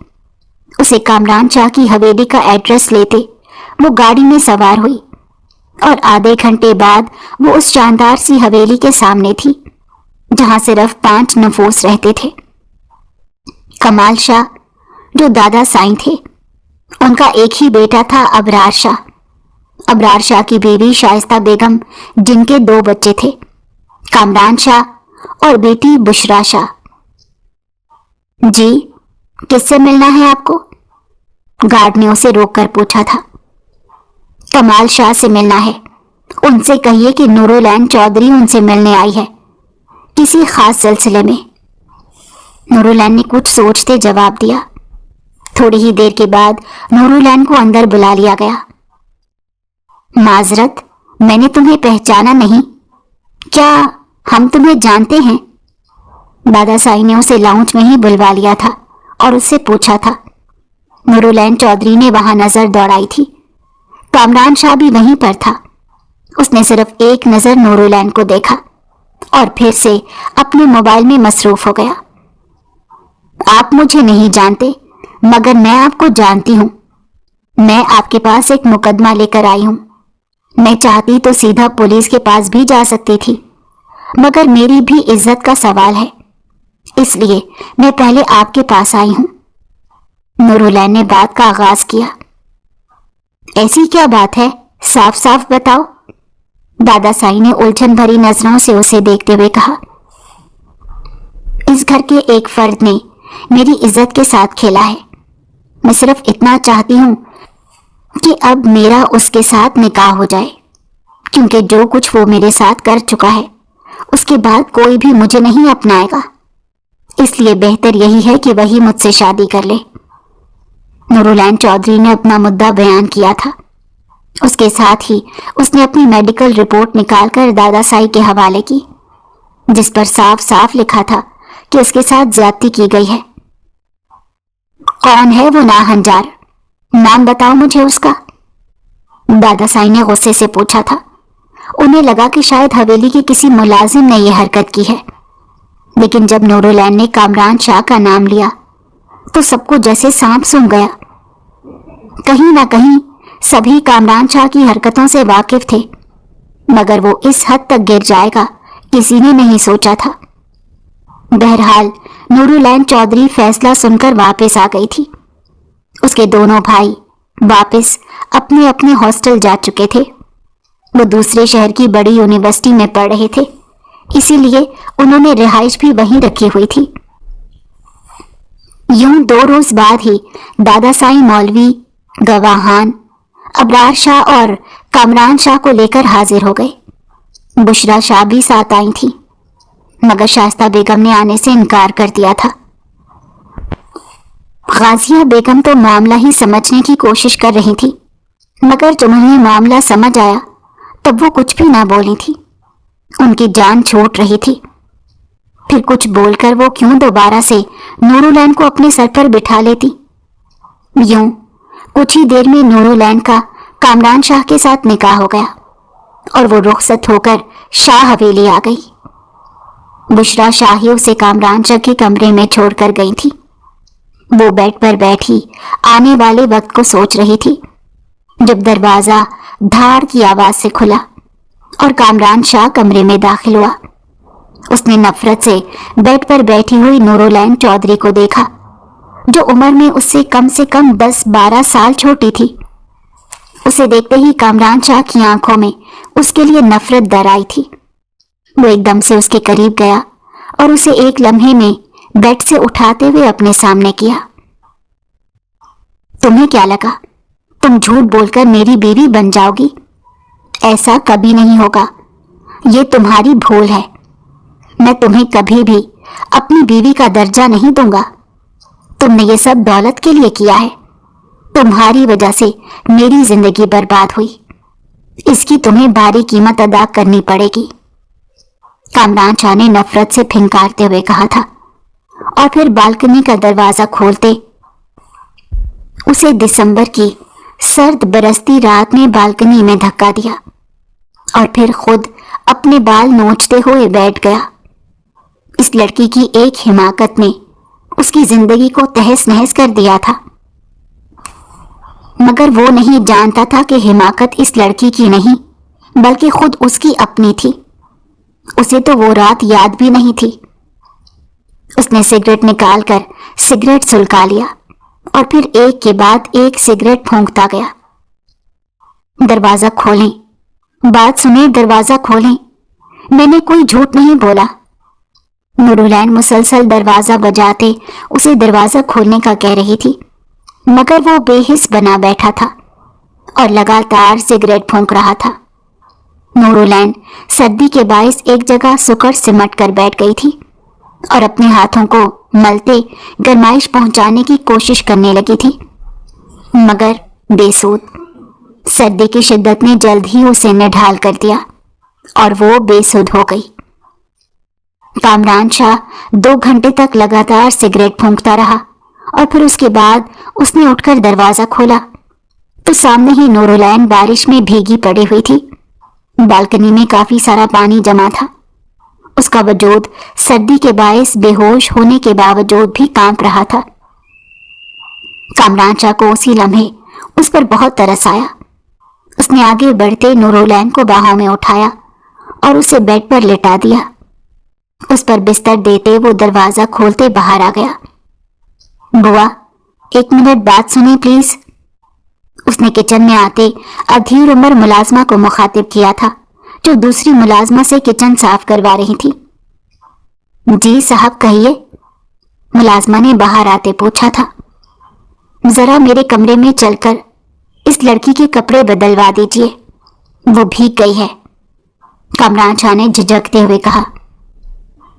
اسے کامران شاہ کی حویلی کا ایڈریس لیتے وہ گاڑی میں سوار ہوئی اور آدھے گھنٹے بعد وہ اس شاندار سی حویلی کے سامنے تھی جہاں صرف 5 نفوس رہتے تھے۔ کمال شاہ جو دادا سائیں تھے، ان کا ایک ہی بیٹا تھا ابرار شاہ، ابرار شاہ کی بیوی شائستہ بیگم جن کے 2 بچے تھے، کامران شاہ اور بیٹی بشرا شاہ۔ جی، کس سے ملنا ہے آپ کو؟ گارڈ نے اسے روک کر پوچھا تھا۔ کمال شاہ سے ملنا ہے، ان سے کہیے کہ نورالعین چودھری ان سے ملنے آئی ہے، کسی خاص سلسلے میں۔ نورالعین نے کچھ سوچتے جواب دیا۔ تھوڑی ہی دیر کے بعد نورالعین کو اندر بلا لیا گیا۔ معذرت، میں نے تمہیں پہچانا نہیں، کیا ہم تمہیں جانتے ہیں؟ دادا سائی نے اسے لاؤنج میں ہی بلوا لیا تھا اور اس سے پوچھا تھا۔ نورالعین چودھری نے وہاں نظر دوڑائی تھی، کامران شاہ بھی وہیں پر تھا۔ اس نے صرف ایک نظر نورالعین کو دیکھا اور پھر سے اپنے موبائل میں مصروف ہو گیا۔ آپ مجھے نہیں جانتے، مگر میں آپ کو جانتی ہوں۔ میں آپ کے پاس ایک مقدمہ لے کر آئی ہوں۔ میں چاہتی تو سیدھا پولیس کے پاس بھی جا سکتی تھی، مگر میری بھی عزت کا سوال ہے، اس لیے میں پہلے آپ کے پاس آئی ہوں۔ نورالعین نے بات کا آغاز کیا۔ ایسی کیا بات ہے، صاف صاف بتاؤ، دادا سائی نے الجھن بھری نظروں سے اسے دیکھتے ہوئے کہا۔ اس گھر کے ایک فرد نے میری عزت کے ساتھ کھیلا ہے، میں صرف اتنا چاہتی ہوں کہ اب میرا اس کے ساتھ نکاح ہو جائے، کیونکہ جو کچھ وہ میرے ساتھ کر چکا ہے اس کے بعد کوئی بھی مجھے نہیں اپنائے گا، اس لیے بہتر یہی ہے کہ وہی مجھ سے شادی کر لے۔ نورالعین چودھری نے اپنا مدعا بیان کیا تھا۔ اس کے ساتھ ہی اس نے اپنی میڈیکل رپورٹ نکال کر دادا سائی کے حوالے کی، جس پر صاف صاف لکھا تھا کہ اس کے ساتھ زیادتی کی گئی ہے۔ کون ہے وہ ناہنجار؟ نام بتاؤ مجھے اس کا، دادا سائی نے غصے سے پوچھا تھا۔ انہیں لگا کہ شاید حویلی کے کسی ملازم نے یہ حرکت کی ہے، لیکن جب نورالعین نے کامران شاہ کا نام لیا تو سب کو جیسے سانپ سونگھ گیا۔ کہیں نہ کہیں سبھی کامران شاہ کی حرکتوں سے واقف تھے، مگر وہ اس حد تک گر جائے گا کسی نے نہیں سوچا تھا۔ بہرحال نورالعین چودھری فیصلہ سن کر واپس آ گئی تھی۔ اس کے دونوں بھائی واپس اپنے اپنے ہاسٹل جا چکے تھے۔ وہ دوسرے شہر کی بڑی یونیورسٹی میں پڑھ رہے تھے، اسی لیے انہوں نے رہائش بھی وہیں رکھی ہوئی تھی۔ یوں 2 روز بعد ہی دادا سائی مولوی، گواہان، ابرار شاہ اور کامران شاہ کو لے کر حاضر ہو گئے۔ بشرا شاہ بھی ساتھ آئی تھی، مگر شائستہ بیگم نے آنے سے انکار کر دیا تھا۔ غازیہ بیگم تو معاملہ ہی سمجھنے کی کوشش کر رہی تھی، مگر جب انہیں معاملہ سمجھ آیا تب وہ کچھ بھی نہ بولی تھی۔ ان کی جان چھوٹ رہی تھی फिर कुछ बोलकर वो क्यों दोबारा से नूरुलैन को अपने सर पर बिठा लेती। यूं कुछ ही देर में नूरुलैन का कामरान शाह के साथ निकाह हो गया और वो रुखसत होकर शाह हवेली आ गई। बुशरा शाही उसे कामरान शाह के कमरे में छोड़कर गई थी। वो बेड पर बैठी आने वाले वक्त को सोच रही थी जब दरवाजा धाड़ की आवाज से खुला और कामरान शाह कमरे में दाखिल हुआ। उसने नफरत से बेड पर बैठी हुई नूरुलैन चौधरी को देखा, जो उम्र में उससे कम 10-12 साल छोटी थी। उसे देखते ही कामरान शाह की आंखों में उसके लिए नफरत दर आई थी। वो एकदम से उसके करीब गया और उसे एक लम्हे में बेड से उठाते हुए अपने सामने किया। तुम्हें क्या लगा तुम झूठ बोलकर मेरी बीवी बन जाओगी? ऐसा कभी नहीं होगा, ये तुम्हारी भूल है। मैं तुम्हें कभी भी अपनी बीवी का दर्जा नहीं दूंगा। तुमने ये सब दौलत के लिए किया है। तुम्हारी वजह से मेरी जिंदगी बर्बाद हुई, इसकी तुम्हें भारी कीमत अदा करनी पड़ेगी। कामरान शाह ने नफरत से फिंकारते हुए कहा था और फिर बालकनी का दरवाजा खोलते उसे दिसंबर की सर्द बरसती रात में बालकनी में धक्का दिया और फिर खुद अपने बाल नोचते हुए बैठ गया। इस लड़की की एक हिमाकत ने उसकी जिंदगी को तहस नहस कर दिया था, मगर वो नहीं जानता था कि हिमाकत इस लड़की की नहीं बल्कि खुद उसकी अपनी थी। उसे तो वो रात याद भी नहीं थी। उसने सिगरेट निकालकर सिगरेट सुलगा लिया और फिर एक के बाद एक सिगरेट फूंकता गया। दरवाजा खोलें, बात सुने, दरवाजा खोलें, मैंने कोई झूठ नहीं बोला। नूरुलैन मुसलसल दरवाजा बजाते उसे दरवाजा खोलने का कह रही थी, मगर वो बेहिस बना बैठा था और लगातार सिगरेट फूंक रहा था। नूरुलैन सर्दी के बायस एक जगह सुकड़ सिमट कर बैठ गई थी और अपने हाथों को मलते गर्माइश पहुंचाने की कोशिश करने लगी थी, मगर बेसूद। सर्दी की शिद्दत ने जल्द ही उसे निढाल कर दिया और वो बेसुध हो गई। कामरान शाह 2 घंटे तक लगातार सिगरेट फूंकता रहा और फिर उसके बाद उसने उठकर दरवाजा खोला तो सामने ही नूरुलैन बारिश में भीगी पड़ी हुई थी। बालकनी में काफी सारा पानी जमा था। उसका वजूद सर्दी के बायस बेहोश होने के बावजूद भी कांप रहा था। कामरान शाह को उसी लम्हे उस पर बहुत तरस आया। उसने आगे बढ़ते नूरुलैन को बाहों में उठाया और उसे बेड पर लेटा दिया। उस पर बिस्तर देते वो दरवाजा खोलते बाहर आ गया। बुआ, 1 मिनट बात सुनिए प्लीज। उसने किचन में आते अधीर उम्र मुलाजमा को मुखातिब किया था, जो दूसरी मुलाजमा से किचन साफ करवा रही थी। जी साहब कहिए, मुलाजमा ने बाहर आते पूछा था। जरा मेरे कमरे में चलकर इस लड़की के कपड़े बदलवा दीजिए, वो भीग गई है। कामरान शाह ने झिझकते हुए कहा।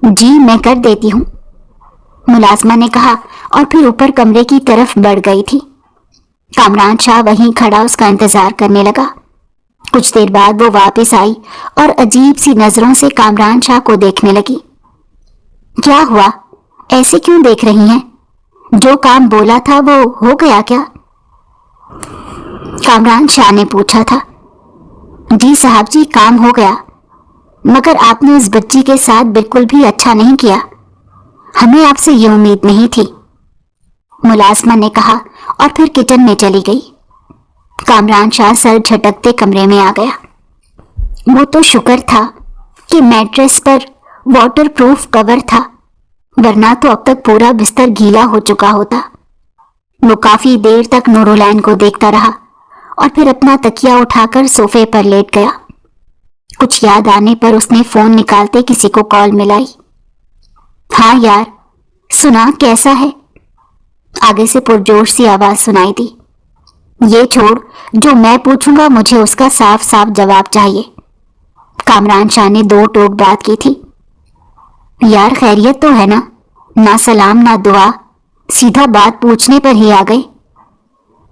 जी मैं कर देती हूँ, मुलाजमा ने कहा और फिर ऊपर कमरे की तरफ बढ़ गई थी। कामरान शाह वहीं खड़ा उसका इंतजार करने लगा। कुछ देर बाद वो वापस आई और अजीब सी नजरों से कामरान शाह को देखने लगी। क्या हुआ, ऐसे क्यों देख रही हैं? जो काम बोला था वो हो गया क्या? कामरान शाह ने पूछा था। जी साहब जी, काम हो गया, मगर आपने उस बच्ची के साथ बिल्कुल भी अच्छा नहीं किया। हमें आपसे ये उम्मीद नहीं थी, मुलाजमा ने कहा और फिर किचन में चली गई। कामरान शाह सर झटकते कमरे में आ गया। वो तो शुक्र था कि मैट्रेस पर वाटर प्रूफ कवर था, वरना तो अब तक पूरा बिस्तर गीला हो चुका होता। वो काफी देर तक नूरुलैन को देखता रहा और फिर अपना तकिया उठाकर सोफे पर लेट गया। कुछ याद आने पर उसने फोन निकालते किसी को कॉल मिलाई। हाँ यार, सुना कैसा है? आगे से पुरजोश सी आवाज सुनाई दी। ये छोड़, जो मैं पूछूंगा मुझे उसका साफ साफ जवाब चाहिए। कामरान शाह ने 2 टोक बात की थी। यार खैरियत तो है ना? ना सलाम ना दुआ, सीधा बात पूछने पर ही आ गए।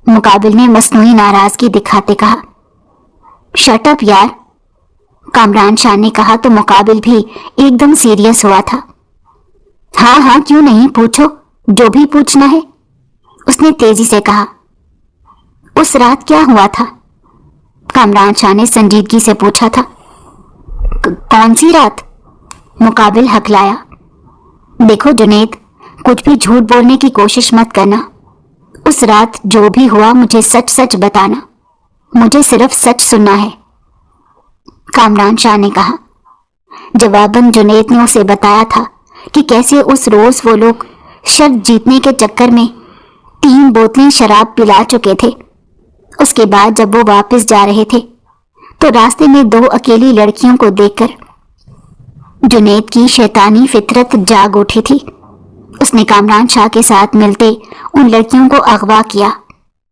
मुकाबिल ने मसनूई नाराजगी दिखाते कहा। शट अप यार, कामरान शाह ने कहा तो मुकाबिल भी एकदम सीरियस हुआ था। हाँ हाँ क्यों नहीं, पूछो जो भी पूछना है, उसने तेजी से कहा। उस रात क्या हुआ था? कामरान शाह ने संजीदगी से पूछा था। कौन सी रात? मुकाबिल हकलाया। देखो जुनैद, कुछ भी झूठ बोलने की कोशिश मत करना। उस रात जो भी हुआ मुझे सच सच बताना, मुझे सिर्फ सच सुनना है, कामरान शाह ने कहा। जवाबन जुनैद ने उसे बताया था कि कैसे उस रोज वो लोग शर्त जीतने के चक्कर में 3 बोतलें शराब पिला चुके थे। उसके बाद जब वो वापस जा रहे थे तो रास्ते में 2 अकेली लड़कियों को देखकर जुनैद की शैतानी फितरत जाग उठी थी। उसने कामरान शाह के साथ मिलते उन लड़कियों को अगवा किया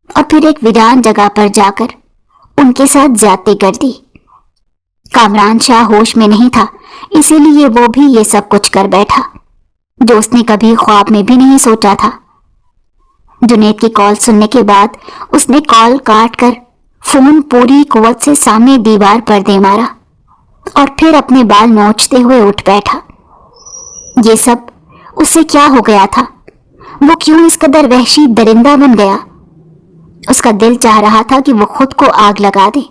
और फिर एक वीरान जगह पर जाकर उनके साथ ज्यादती कर दी। कामरान शाह होश में नहीं था, इसीलिए वो भी ये सब कुछ कर बैठा जो उसने कभी ख्वाब में भी नहीं सोचा था। जुनैद की कॉल सुनने के बाद उसने कॉल काट कर फोन पूरी कुव्वत से सामने दीवार पर दे मारा और फिर अपने बाल नोचते हुए उठ बैठा। ये सब उससे क्या हो गया था? वो क्यों इस कदर वहशी दरिंदा बन गया? उसका दिल चाह रहा था कि वो खुद को आग लगा दे।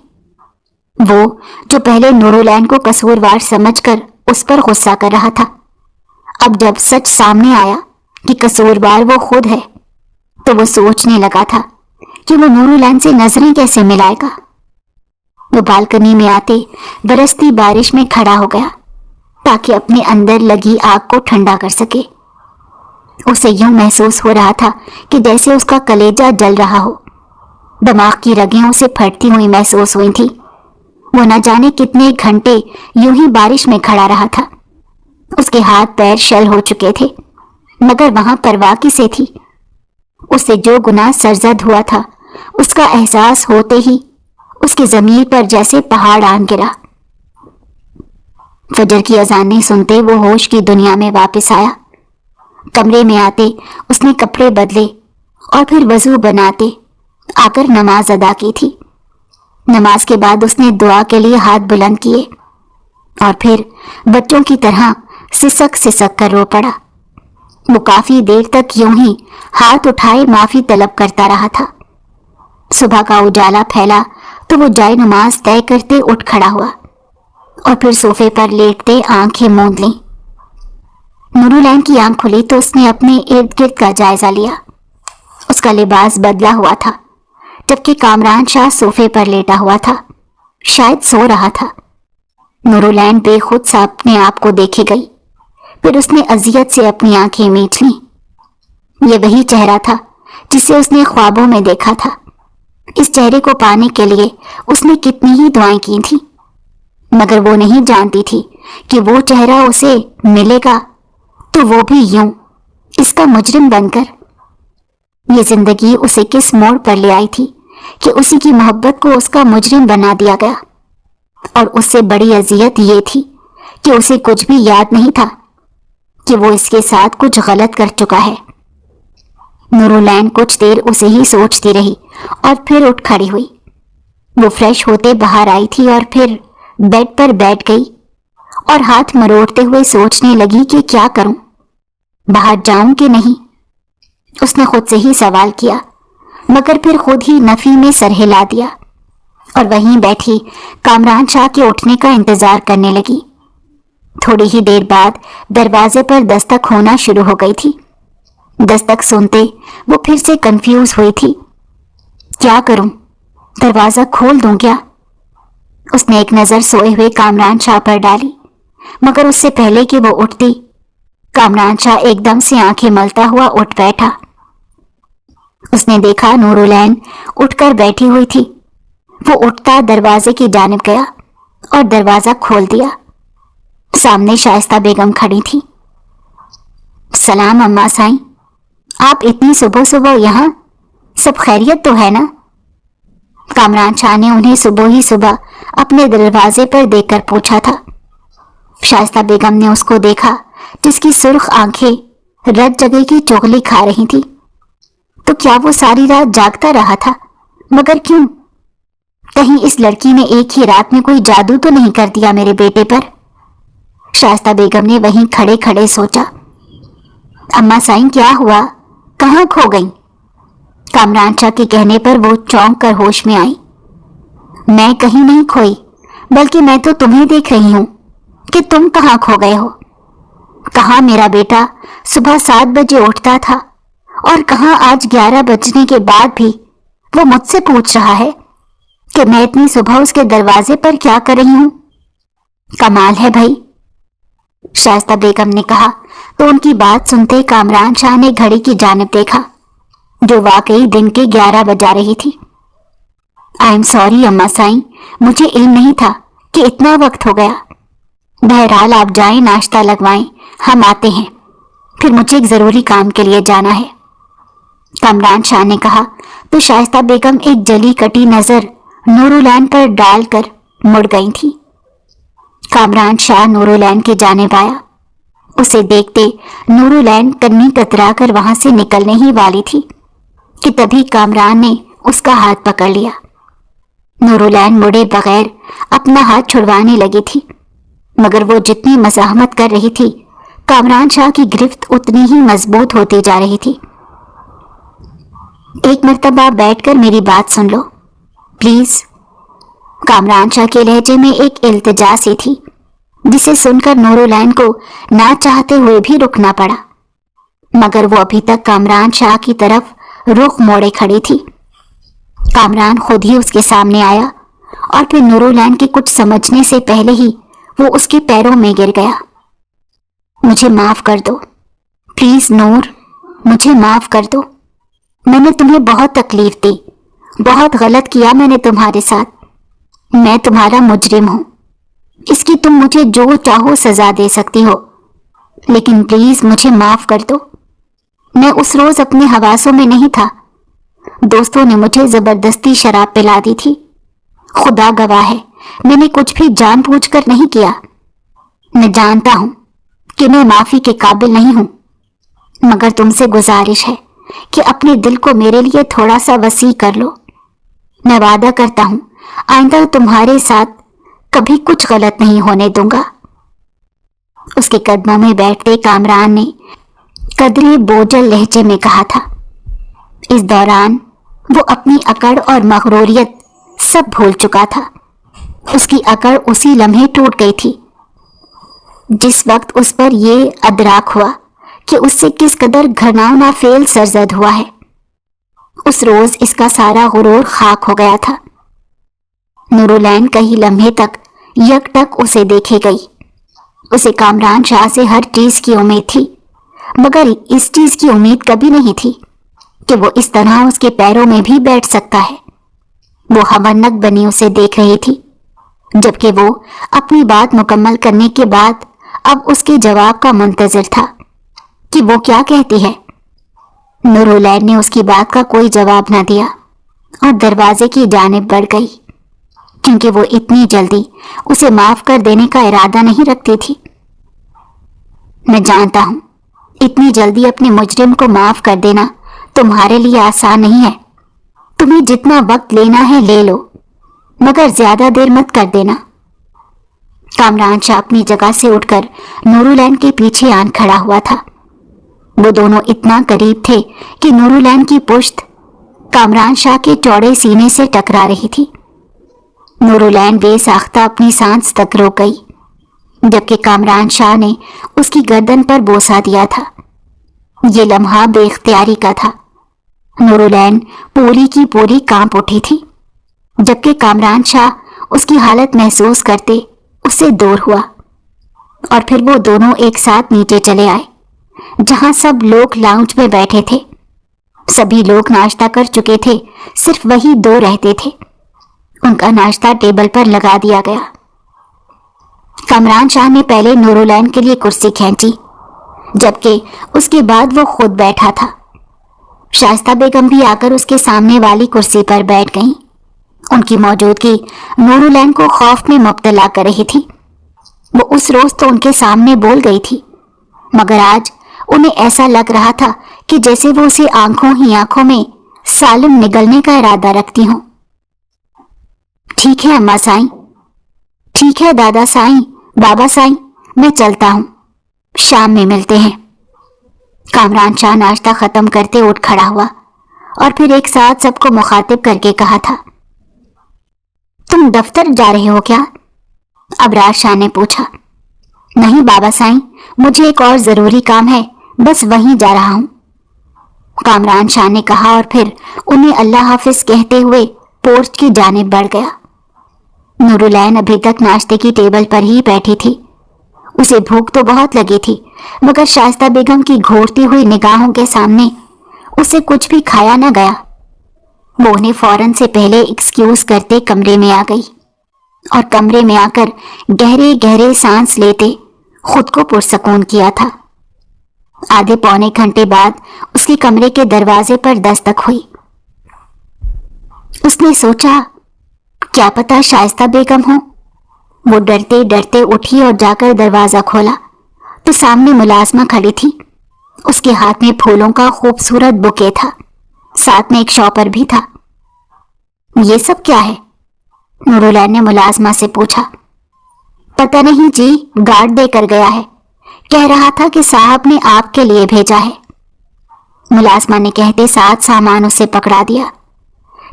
वो जो पहले नूरुलैन को कसूरवार समझकर उस पर गुस्सा कर रहा था, अब जब सच सामने आया कि कसूरवार वो खुद है, तो वो सोचने लगा था कि वो नूरुलैन से नजरें कैसे मिलाएगा। वो बालकनी में आते बरसती बारिश में खड़ा हो गया ताकि अपने अंदर लगी आग को ठंडा कर सके। उसे यूं महसूस हो रहा था कि जैसे उसका कलेजा जल रहा हो। दिमाग की रगें उसे फटती हुई महसूस हुई थी। वो न जाने कितने घंटे यूं ही बारिश में खड़ा रहा था। उसके हाथ पैर शल हो चुके थे, मगर वहां परवाह किसे थी? उसे जो गुनाह सरजद हुआ था उसका एहसास होते ही उसकी जमीन पर जैसे पहाड़ आन गिरा। फजर की अजानें सुनते वो होश की दुनिया में वापस आया। कमरे में आते उसने कपड़े बदले और फिर वजू बनाते आकर नमाज अदा की थी। नमाज के बाद उसने दुआ के लिए हाथ बुलंद किए और फिर बच्चों की तरह सिसक सिसक कर रो पड़ा। वो काफी देर तक यूं ही हाथ उठाए माफी तलब करता रहा था। सुबह का उजाला फैला तो वो जाए नमाज तय करते उठ खड़ा हुआ और फिर सोफे पर लेटते आंखें मूंद लीं। नूरुलैन की आंख खुली तो उसने अपने इर्द गिर्द का जायजा लिया। उसका लिबास बदला हुआ था, जबकि कामरान शाह सोफे पर लेटा हुआ था, शायद सो रहा था। नूरुलैन बेखुद सा अपने आप को देखे गई, फिर उसने अजियत से अपनी आंखें मीच लीं। ये वही चेहरा था जिसे उसने ख्वाबों में देखा था। इस चेहरे को पाने के लिए उसने कितनी ही दुआएं की थी, मगर वो नहीं जानती थी कि वो चेहरा उसे मिलेगा तो वो भी यूं, इसका मुजरिम बनकर। ये जिंदगी उसे किस मोड़ पर ले आई थी कि उसी की मोहब्बत को उसका मुजरिम बना दिया गया। और उससे बड़ी अजियत ये थी कि उसे कुछ भी याद नहीं था कि वो इसके साथ कुछ गलत कर चुका है। नूरुलैन कुछ देर उसे ही सोचती रही और फिर उठ खड़ी हुई। वो फ्रेश होते बाहर आई थी और फिर बेड पर बैठ गई और हाथ मरोड़ते हुए सोचने लगी कि क्या करूं, बाहर जाऊं कि नहीं। उसने खुद से ही सवाल किया, मगर फिर खुद ही नफी में सर हिला दिया और वहीं बैठी कामरान शाह के उठने का इंतजार करने लगी। थोड़ी ही देर बाद दरवाजे पर दस्तक होना शुरू हो गई थी। दस्तक सुनते वो फिर से कंफ्यूज हुई थी। क्या करूं, दरवाजा खोल दूं क्या? उसने एक नजर सोए हुए कामरान शाह पर डाली, मगर उससे पहले कि वो उठती, कामरान शाह एकदम से आंखें मलता हुआ उठ बैठा। उसने देखा नूरुलैन उठकर बैठी हुई थी। वो उठता दरवाजे की जानिब गया और दरवाजा खोल दिया। सामने शाइस्ता बेगम खड़ी थी। सलाम अम्मा साईं, आप इतनी सुबह सुबह यहाँ, सब खैरियत तो है ना? कामरान शाह ने उन्हें सुबह ही सुबह अपने दरवाजे पर देखकर पूछा था। शाइस्ता बेगम ने उसको देखा, जिसकी सुर्ख आंखें रत जगह की चुगली खा रही थी। तो क्या वो सारी रात जागता रहा था? मगर क्यों? कहीं इस लड़की ने एक ही रात में कोई जादू तो नहीं कर दिया मेरे बेटे पर? शाइस्ता बेगम ने वहीं खड़े खड़े सोचा। अम्मा साईं क्या हुआ, कहाँ खो गईं? कामरान शाह के कहने पर वो चौंक कर होश में आई। मैं कहीं नहीं खोई, बल्कि मैं तो तुम्हें देख रही हूँ कि तुम कहाँ खो गए हो। कहाँ मेरा बेटा सुबह 7 बजे उठता था और कहाँ आज 11 बजने के बाद भी वो मुझसे पूछ रहा है कि मैं इतनी सुबह उसके दरवाजे पर क्या कर रही हूँ। कमाल है भाई, शाइस्ता बेगम ने कहा तो उनकी बात सुनते कामरान शाह ने घड़ी की जानिब देखा जो वाकई दिन के 11 बजा रही थी। आई एम सॉरी अम्मा साईं, मुझे इल्म नहीं था कि इतना वक्त हो गया। बहरहाल आप जाएं, नाश्ता लगवाएं, हम आते हैं, फिर मुझे एक जरूरी काम के लिए जाना है। कामरान शाह ने कहा तो शाइस्ता बेगम एक जली कटी नजर नूरुलैन पर डालकर मुड़ गई थी। कामरान शाह नूरुलैन के जानिब आया। उसे देखते नूरुलैन कन्नी कतरा कर वहां से निकलने ही वाली थी कि तभी कामरान ने उसका हाथ पकड़ लिया। नूरुलैन मुड़े बगैर अपना हाथ छुड़वाने लगी थी, मगर वो जितनी मज़ाहमत कर रही थी कामरान शाह की गिरफ्त उतनी ही मजबूत होती जा रही थी। एक मर्तबा बैठकर मेरी बात सुन लो प्लीज। कामरान शाह के लहजे में एक इल्तिजा सी थी जिसे सुनकर नूरुलैन को ना चाहते हुए भी रुकना पड़ा, मगर वो अभी तक कामरान शाह की तरफ रुख मोड़े खड़ी थी। कामरान खुद ही उसके सामने आया और फिर नूरुलैन के कुछ समझने से पहले ही वो उसके पैरों में गिर गया। मुझे माफ कर दो प्लीज नूर, मुझे माफ कर दो। मैंने तुम्हें बहुत तकलीफ दी, बहुत गलत किया मैंने तुम्हारे साथ। मैं तुम्हारा मुजरिम हूं, इसकी तुम मुझे जो चाहो सजा दे सकती हो, लेकिन प्लीज मुझे माफ कर दो। मैं उस रोज अपने हवासों में नहीं था, दोस्तों ने मुझे जबरदस्ती शराब पिला दी थी। खुदा गवाह है, मैंने कुछ भी जानबूझकर नहीं किया। मैं जानता हूं कि मैं माफी के काबिल नहीं हूं, मगर तुमसे गुजारिश है कि अपने दिल को मेरे लिए थोड़ा सा वसी कर लो। मैं वादा करता हूं आइंदा तुम्हारे साथ कभी कुछ गलत नहीं होने दूंगा। उसके कदमों में बैठते कामरान ने कदरे बोझल लहजे में कहा था। इस दौरान वो अपनी अकड़ और मगरूरियत सब भूल चुका था। उसकी अकड़ उसी लम्हे टूट गई थी जिस वक्त उस पर ये अदराक हुआ कि उससे किस कदर घनावना फेल सरजद हुआ है। उस रोज इसका सारा गुरूर खाक हो गया था। नूरुलैन कई लम्हे तक यकटक उसे देखे गई। उसे कामरान शाह से हर चीज की उम्मीद थी, मगर इस चीज की उम्मीद कभी नहीं थी कि वो इस तरह उसके पैरों में भी बैठ सकता है। वो हवनक बनी उसे देख रही थी, जबकि वो अपनी बात मुकम्मल करने के बाद अब उसके जवाब का मुंतजर था कि वो क्या कहती है। नूरुलैन ने उसकी बात का कोई जवाब न दिया और दरवाजे की जानिब बढ़ गई, क्योंकि वो इतनी जल्दी उसे माफ कर देने का इरादा नहीं रखती थी। मैं जानता हूं इतनी जल्दी अपने मुजरिम को माफ कर देना तुम्हारे लिए आसान नहीं है। तुम्हें जितना वक्त लेना है ले लो, मगर ज्यादा देर मत कर देना। कामरान शाह अपनी जगह से उठकर नूरुलैन के पीछे आन खड़ा हुआ था। वो दोनों इतना करीब थे कि नूरुलैन की पुश्त कामरान शाह के चौड़े सीने से टकरा रही थी। नूरुलैन बेसाख्ता अपनी सांस तक रोक गई, जबकि कामरान शाह ने उसकी गर्दन पर बोसा दिया था। ये लम्हा बेख्तियारी का था। नूरुलैन पूरी की पूरी कांप उठी थी, जबकि कामरान शाह उसकी हालत महसूस करते उससे दूर हुआ और फिर वो दोनों एक साथ नीचे चले आए, जहां सब लोग लाउंज में बैठे थे। सभी लोग नाश्ता कर चुके थे, सिर्फ वही दो रहते थे। उनका नाश्ता टेबल पर लगा दिया गया। कामरान शाह ने पहले नूरुलैन के लिए कुर्सी खींची, जबकि उसके बाद वो खुद बैठा था। शाइस्ता बेगम भी आकर उसके सामने वाली कुर्सी पर बैठ गईं। उनकी मौजूदगी नूरुलैन को खौफ में मुब्तला कर रही थी। वो उस रोज तो उनके सामने बोल गई थी, मगर आज उन्हें ऐसा लग रहा था कि जैसे वो उसे आंखों ही आंखों में सालिम निगलने का इरादा रखती हों। ठीक है अम्मा साईं, ठीक है दादा साईं, बाबा साईं, मैं चलता हूं, शाम में मिलते हैं। कामरान शाह नाश्ता खत्म करते उठ खड़ा हुआ और फिर एक साथ सबको मुखातिब करके कहा था, तुम दफ्तर जा रहे हो क्या? अबरार शाह ने पूछा। नहीं बाबा साईं, मुझे एक और जरूरी काम है, बस वहीं जा रहा हूं, कामरान शाह ने कहा और फिर उन्हें अल्लाह हाफिज कहते हुए पोर्च की जानिब बढ़ गया। नूरुलैन अभी तक नाश्ते की टेबल पर ही बैठी थी। उसे भूख तो बहुत लगी थी, मगर शाइस्ता बेगम की घूरती हुई निगाहों के सामने उसे कुछ भी खाया न गया। वो उन्हें फौरन से पहले एक्सक्यूज करते कमरे में आ गई और कमरे में आकर गहरे गहरे सांस लेते खुद को पुरसकून किया था। आधे पौने घंटे बाद उसके कमरे के दरवाजे पर दस्तक हुई। उसने सोचा, क्या पता शाइस्ता बेगम हो। वो डरते डरते उठी और जाकर दरवाजा खोला तो सामने मुलाजमा खड़ी थी। उसके हाथ में फूलों का खूबसूरत बुके था, साथ में एक शॉपर भी था। ये सब क्या है? नूरुलैन ने मुलाजमा से पूछा। पता नहीं जी, गार्ड देकर गया है, कह रहा था कि साहब ने आपके लिए भेजा है, मुलाजमा ने कहते साथ सामान उसे पकड़ा दिया,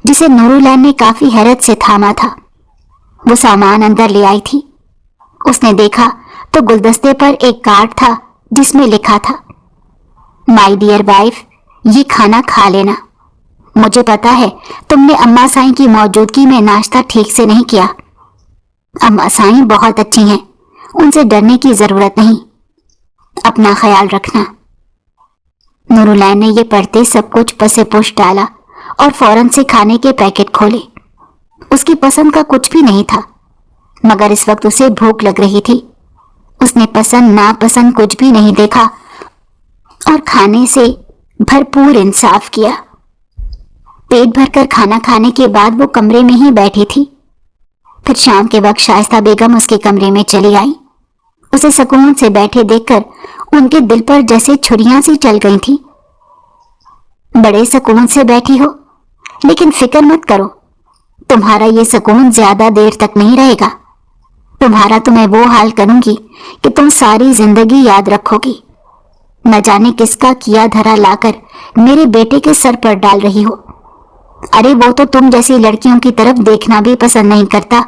जिसे नूरुलैन ने काफी हैरत से थामा था। वो सामान अंदर ले आई थी। उसने देखा तो गुलदस्ते पर एक कार्ड था जिसमें लिखा था, माय डियर वाइफ, ये खाना खा लेना। मुझे पता है तुमने अम्मा साईं की मौजूदगी में नाश्ता ठीक से नहीं किया। अम्मा साईं बहुत अच्छी हैं, उनसे डरने की जरूरत नहीं, अपना ख्याल रखना। नूरुलैन ने ये पढ़ते सब कुछ पसे पुश डाला और फौरन से खाने के पैकेट खोले। उसकी पसंद का कुछ भी नहीं था, मगर इस वक्त उसे भूख लग रही थी। उसने पसंद नापसंद कुछ भी नहीं देखा और खाने से भरपूर इंसाफ किया। पेट भरकर खाना खाने के बाद वो कमरे में ही बैठी थी। फिर शाम के वक्त शाइस्ता बेगम उसके कमरे में चली आई। उसे सुकून से बैठे देखकर उनके दिल पर जैसे छुरियां सी चल गई थी। बड़े सुकून से बैठी हो, लेकिन फिक्र मत करो, तुम्हारा ये सुकून ज्यादा देर तक नहीं रहेगा। तुम्हारा तो मैं वो हाल करूंगी कि तुम सारी जिंदगी याद रखोगी। न जाने किसका किया धरा लाकर मेरे बेटे के सर पर डाल रही हो। अरे वो तो तुम जैसी लड़कियों की तरफ देखना भी पसंद नहीं करता,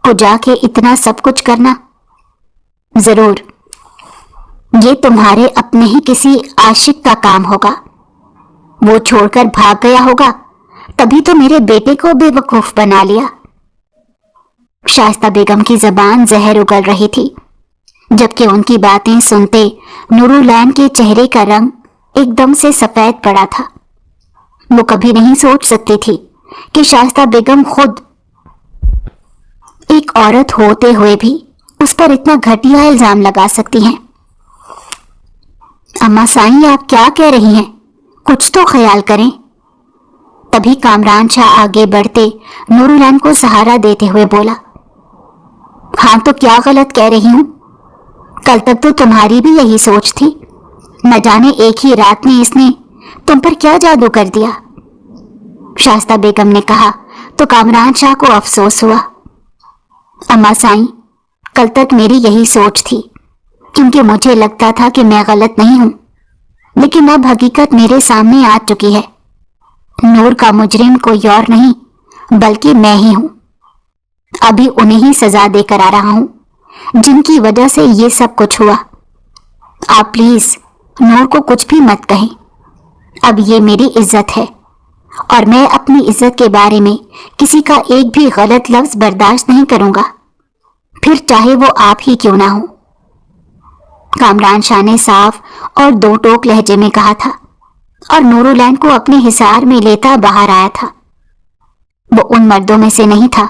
तो जाके इतना सब कुछ करना। जरूर ये तुम्हारे अपने ही किसी आशिक का काम होगा। वो छोड़कर भाग गया होगा, तभी तो मेरे बेटे को बेवकूफ बना लिया। शाइस्ता बेगम की जबान जहर उगल रही थी, जबकि उनकी बातें सुनते नूरुलैन के चेहरे का रंग एकदम से सफेद पड़ा था। वो कभी नहीं सोच सकती थी कि शाइस्ता बेगम खुद एक औरत होते हुए भी उस पर इतना घटिया इल्जाम लगा सकती हैं। अम्मा साईं, आप क्या कह रही हैं? कुछ तो ख्याल करें। तभी कामरान शाह आगे बढ़ते नूरुलैन को सहारा देते हुए बोला, हाँ तो क्या गलत कह रही हूं? कल तक तो तुम्हारी भी यही सोच थी। न जाने एक ही रात में इसने तुम पर क्या जादू कर दिया। शाइस्ता बेगम ने कहा तो कामरान शाह को अफसोस हुआ। अम्मा साईं, कल तक मेरी यही सोच थी, क्योंकि मुझे लगता था कि मैं गलत नहीं हूं, लेकिन अब हकीकत मेरे सामने आ चुकी है। नूर का मुजरिम कोई और नहीं बल्कि मैं ही हूं। अभी उन्हें ही सजा देकर आ रहा हूं जिनकी वजह से ये सब कुछ हुआ। आप प्लीज नूर को कुछ भी मत कहें। अब ये मेरी इज्जत है और मैं अपनी इज्जत के बारे में किसी का एक भी गलत लफ्ज बर्दाश्त नहीं करूंगा, फिर चाहे वो आप ही क्यों ना हो। कामरान शाह ने साफ और दो टोक लहजे में कहा था और नूरुलैन को अपने हिसार में लेता बाहर आया था। वो उन मर्दों में से नहीं था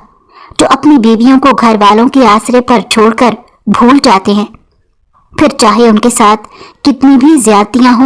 जो अपनी बीवियों को घर वालों के आसरे पर छोड़कर भूल जाते हैं, फिर चाहे उनके साथ कितनी भी ज्यादतियां हों